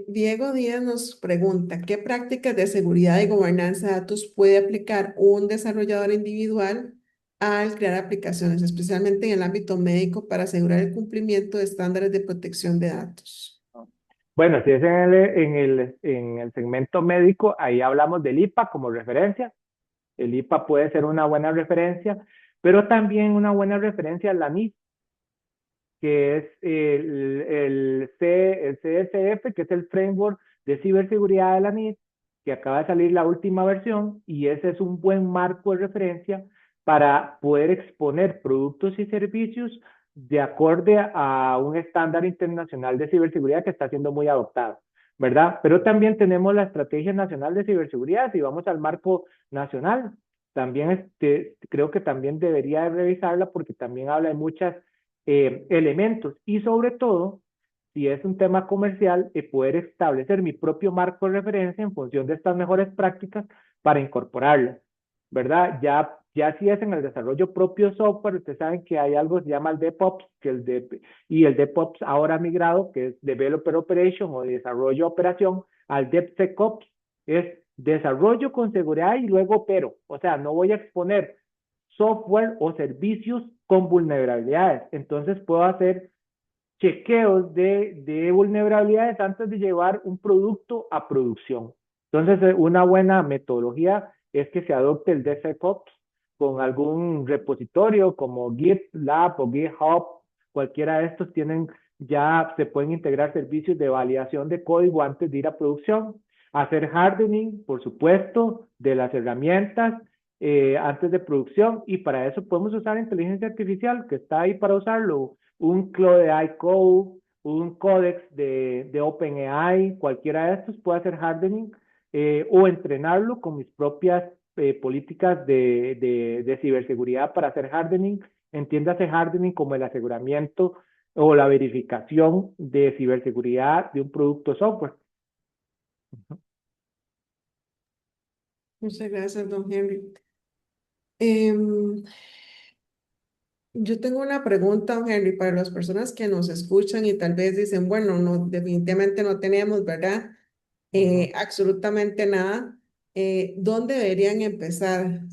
Diego Díaz nos pregunta, ¿qué prácticas de seguridad y gobernanza de datos puede aplicar un desarrollador individual al crear aplicaciones, especialmente en el ámbito médico, para asegurar el cumplimiento de estándares de protección de datos? Bueno, si es en el segmento médico, ahí hablamos del IPA como referencia. El IPA puede ser una buena referencia, pero también una buena referencia a la NIST, que es el CSF, que es el Framework de Ciberseguridad de la NIST, que acaba de salir la última versión, y ese es un buen marco de referencia para poder exponer productos y servicios de acorde a un estándar internacional de ciberseguridad que está siendo muy adoptado, ¿verdad? Pero también tenemos la Estrategia Nacional de Ciberseguridad. Si vamos al marco nacional, también creo que también debería de revisarla, porque también habla de muchas elementos, y sobre todo, si es un tema comercial, poder establecer mi propio marco de referencia en función de estas mejores prácticas para incorporarlas, ¿verdad? Ya si es en el desarrollo propio software, ustedes saben que hay algo que se llama el DevOps, y el DevOps ahora ha migrado, que es Developer Operation o desarrollo operación, al DevSecOps, es desarrollo con seguridad y luego opero. O sea, no voy a exponer software o servicios con vulnerabilidades. Entonces puedo hacer chequeos de vulnerabilidades antes de llevar un producto a producción. Entonces, una buena metodología es que se adopte el DevSecOps con algún repositorio como GitLab o GitHub. Cualquiera de estos ya se pueden integrar servicios de validación de código antes de ir a producción. Hacer hardening, por supuesto, de las herramientas antes de producción, y para eso podemos usar inteligencia artificial, que está ahí para usarlo, un Cloud Code, un Codex de OpenAI, cualquiera de estos puede hacer hardening, o entrenarlo con mis propias políticas de ciberseguridad para hacer hardening. Entiéndase hardening como el aseguramiento o la verificación de ciberseguridad de un producto software. Muchas gracias, don Henry. Em, yo tengo una pregunta, don Henry, para las personas que nos escuchan y tal vez dicen, bueno, no, definitivamente no tenemos, ¿verdad? Absolutamente nada. ¿Dónde deberían empezar?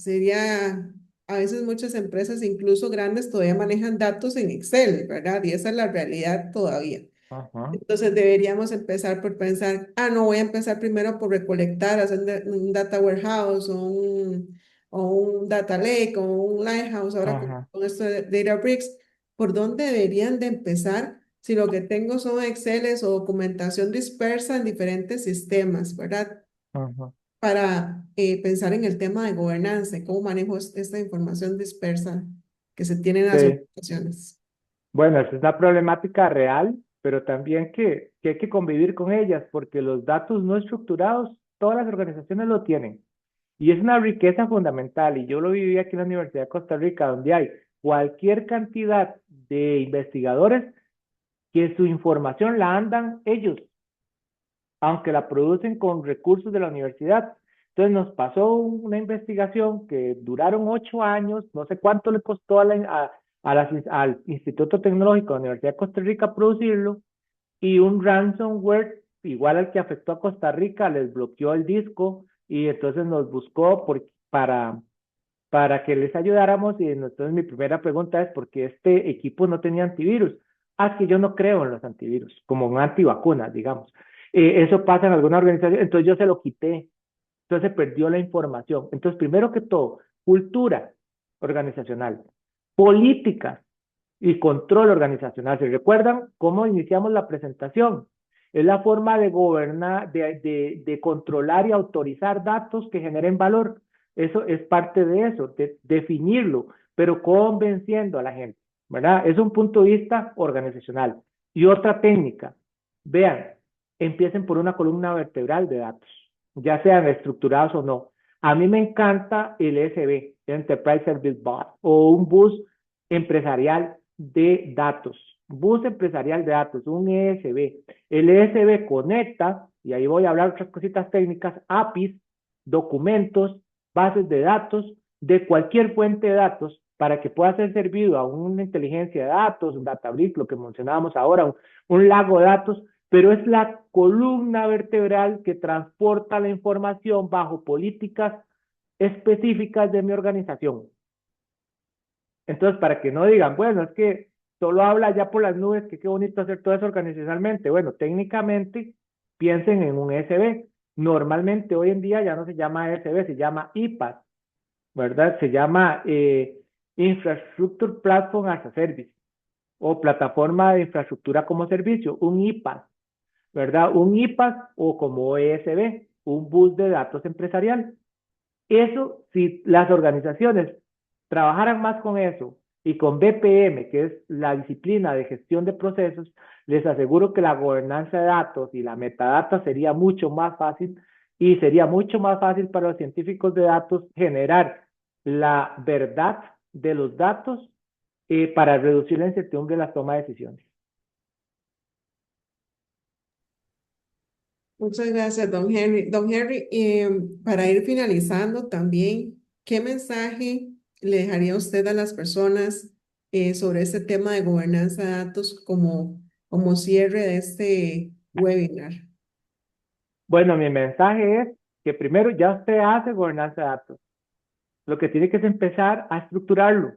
A veces muchas empresas, incluso grandes, todavía manejan datos en Excel, ¿verdad? Y esa es la realidad todavía. Ajá, Entonces deberíamos empezar por pensar, no, voy a empezar primero por recolectar, hacer un data warehouse o un data lake o un lighthouse, ahora ajá. con esto de Databricks. ¿Por dónde deberían de empezar si lo que tengo son Exceles o documentación dispersa en diferentes sistemas, ¿verdad? Ajá. Para pensar en el tema de gobernanza y cómo manejo esta información dispersa que se tiene en las Sí. organizaciones. Bueno, esa es una problemática real, pero también que hay que convivir con ellas, porque los datos no estructurados, todas las organizaciones lo tienen. Y es una riqueza fundamental, y yo lo viví aquí en la Universidad de Costa Rica, donde hay cualquier cantidad de investigadores que su información la andan ellos, aunque la producen con recursos de la universidad. Entonces nos pasó una investigación que duraron 8 años, no sé cuánto le costó al Instituto Tecnológico de la Universidad de Costa Rica producirlo, y un ransomware igual al que afectó a Costa Rica les bloqueó el disco, y entonces nos buscó para que les ayudáramos. Y entonces mi primera pregunta es: ¿por qué este equipo no tenía antivirus? Es que yo no creo en los antivirus, como un antivacunas, digamos. Eso pasa en alguna organización, entonces yo se lo quité, entonces se perdió la información. Entonces, primero que todo, cultura organizacional, políticas y control organizacional. ¿Se recuerdan cómo iniciamos la presentación? Es la forma de gobernar, de controlar y autorizar datos que generen valor. Eso es parte de eso, de definirlo. pero convenciendo a la gente, ¿verdad? Es un punto de vista organizacional. Y otra técnica, vean, empiecen por una columna vertebral de datos, ya sean estructurados o no. A mí me encanta el ESB, Enterprise Service Bus, o un bus empresarial de datos. Bus empresarial de datos, un ESB. El ESB conecta, y ahí voy a hablar otras cositas técnicas, APIs, documentos, bases de datos, de cualquier fuente de datos, para que pueda ser servido a una inteligencia de datos, un Databricks, lo que mencionábamos ahora, un lago de datos, pero es la columna vertebral que transporta la información bajo políticas específicas de mi organización. Entonces, para que no digan, bueno, es que solo habla ya por las nubes, que qué bonito hacer todo eso organizacionalmente. Bueno, técnicamente piensen en un SB. Normalmente hoy en día ya no se llama SB, se llama IPAS, ¿verdad? Se llama Infrastructure Platform as a Service o Plataforma de Infraestructura como Servicio, un IPAS, ¿verdad? Un IPAS o como ESB, un bus de datos empresarial. Eso, si las organizaciones trabajaran más con eso y con BPM, que es la disciplina de gestión de procesos, les aseguro que la gobernanza de datos y la metadata sería mucho más fácil y sería mucho más fácil para los científicos de datos generar la verdad de los datos para reducir la incertidumbre de la toma de decisiones. Muchas gracias, don Henry. Don Henry, para ir finalizando también, ¿qué mensaje le dejaría usted a las personas sobre este tema de gobernanza de datos como cierre de este webinar? Bueno, mi mensaje es que primero ya usted hace gobernanza de datos. Lo que tiene que es empezar a estructurarlo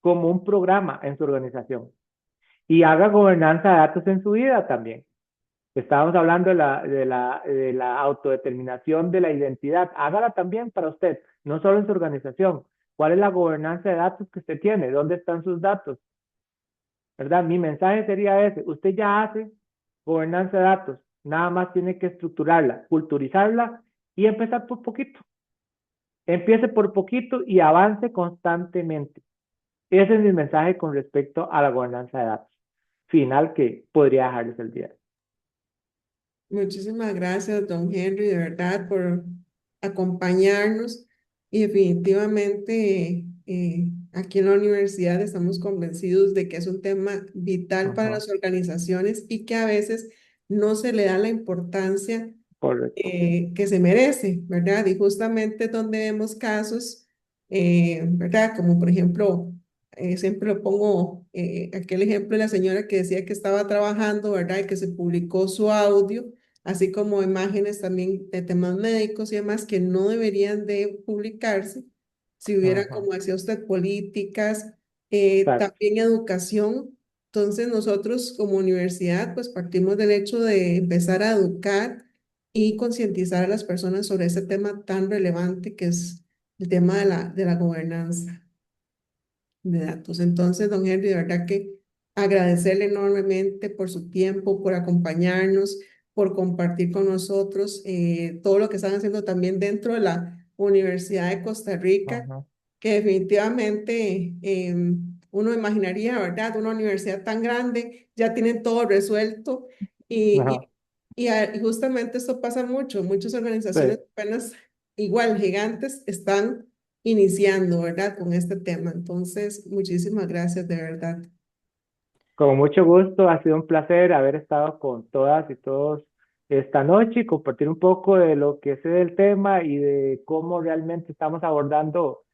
como un programa en su organización y haga gobernanza de datos en su vida también. Estábamos hablando de la autodeterminación de la identidad. Hágala también para usted, no solo en su organización. ¿Cuál es la gobernanza de datos que usted tiene? ¿Dónde están sus datos? ¿Verdad? Mi mensaje sería ese. Usted ya hace gobernanza de datos. Nada más tiene que estructurarla, culturizarla y empezar por poquito. Empiece por poquito y avance constantemente. Ese es mi mensaje con respecto a la gobernanza de datos. Final que podría dejarles el día. Muchísimas gracias, don Henry, de verdad, por acompañarnos. Y definitivamente aquí en la universidad estamos convencidos de que es un tema vital para Ajá, las organizaciones y que a veces no se le da la importancia correcto. que se merece, ¿verdad? Y justamente donde vemos casos, ¿verdad? Como por ejemplo, siempre lo pongo, aquel ejemplo de la señora que decía que estaba trabajando, ¿verdad? Y que se publicó su audio, así como imágenes también de temas médicos y demás que no deberían de publicarse si hubiera, Ajá, como decía usted, políticas, exacto. también educación. Entonces nosotros como universidad pues partimos del hecho de empezar a educar y concientizar a las personas sobre ese tema tan relevante que es el tema de la gobernanza de datos. Entonces, don Henry, de verdad que agradecerle enormemente por su tiempo, por acompañarnos, por compartir con nosotros todo lo que están haciendo también dentro de la Universidad de Costa Rica, Ajá, que definitivamente uno imaginaría, ¿verdad? Una universidad tan grande, ya tienen todo resuelto ajá, y justamente esto pasa mucho, muchas organizaciones sí. apenas igual gigantes están iniciando, ¿verdad? Con este tema. Entonces, muchísimas gracias, de verdad. Con mucho gusto, ha sido un placer haber estado con todas y todos esta noche y compartir un poco de lo que sé del tema y de cómo realmente estamos abordando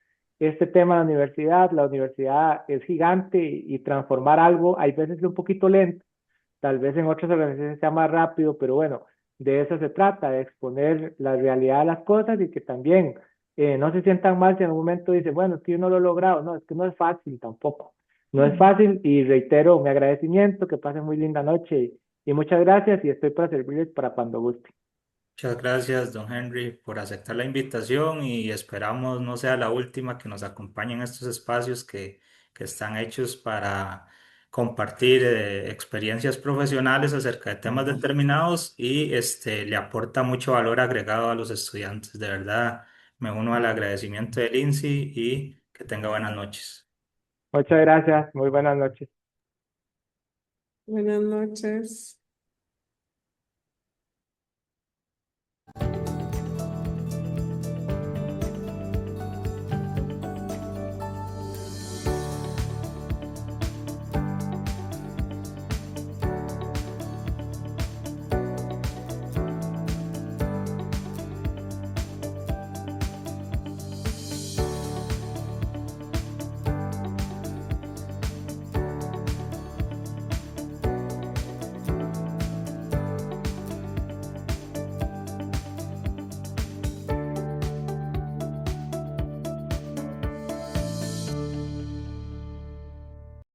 este tema en la universidad. La universidad es gigante y transformar algo, hay veces es un poquito lento, tal vez en otras organizaciones sea más rápido, pero bueno, de eso se trata, de exponer la realidad de las cosas y que también no se sientan mal si en algún momento dicen, bueno, es que yo no lo he logrado, no, es que no es fácil tampoco. No es fácil y reitero mi agradecimiento, que pasen muy linda noche y muchas gracias y estoy para servirles para cuando guste. Muchas gracias, don Henry, por aceptar la invitación y esperamos no sea la última que nos acompañe en estos espacios que están hechos para compartir experiencias profesionales acerca de temas Ujú. determinados y le aporta mucho valor agregado a los estudiantes. De verdad, me uno al agradecimiento del INSI y que Que tenga buenas noches. Muchas gracias. Muy buenas noches. Buenas noches.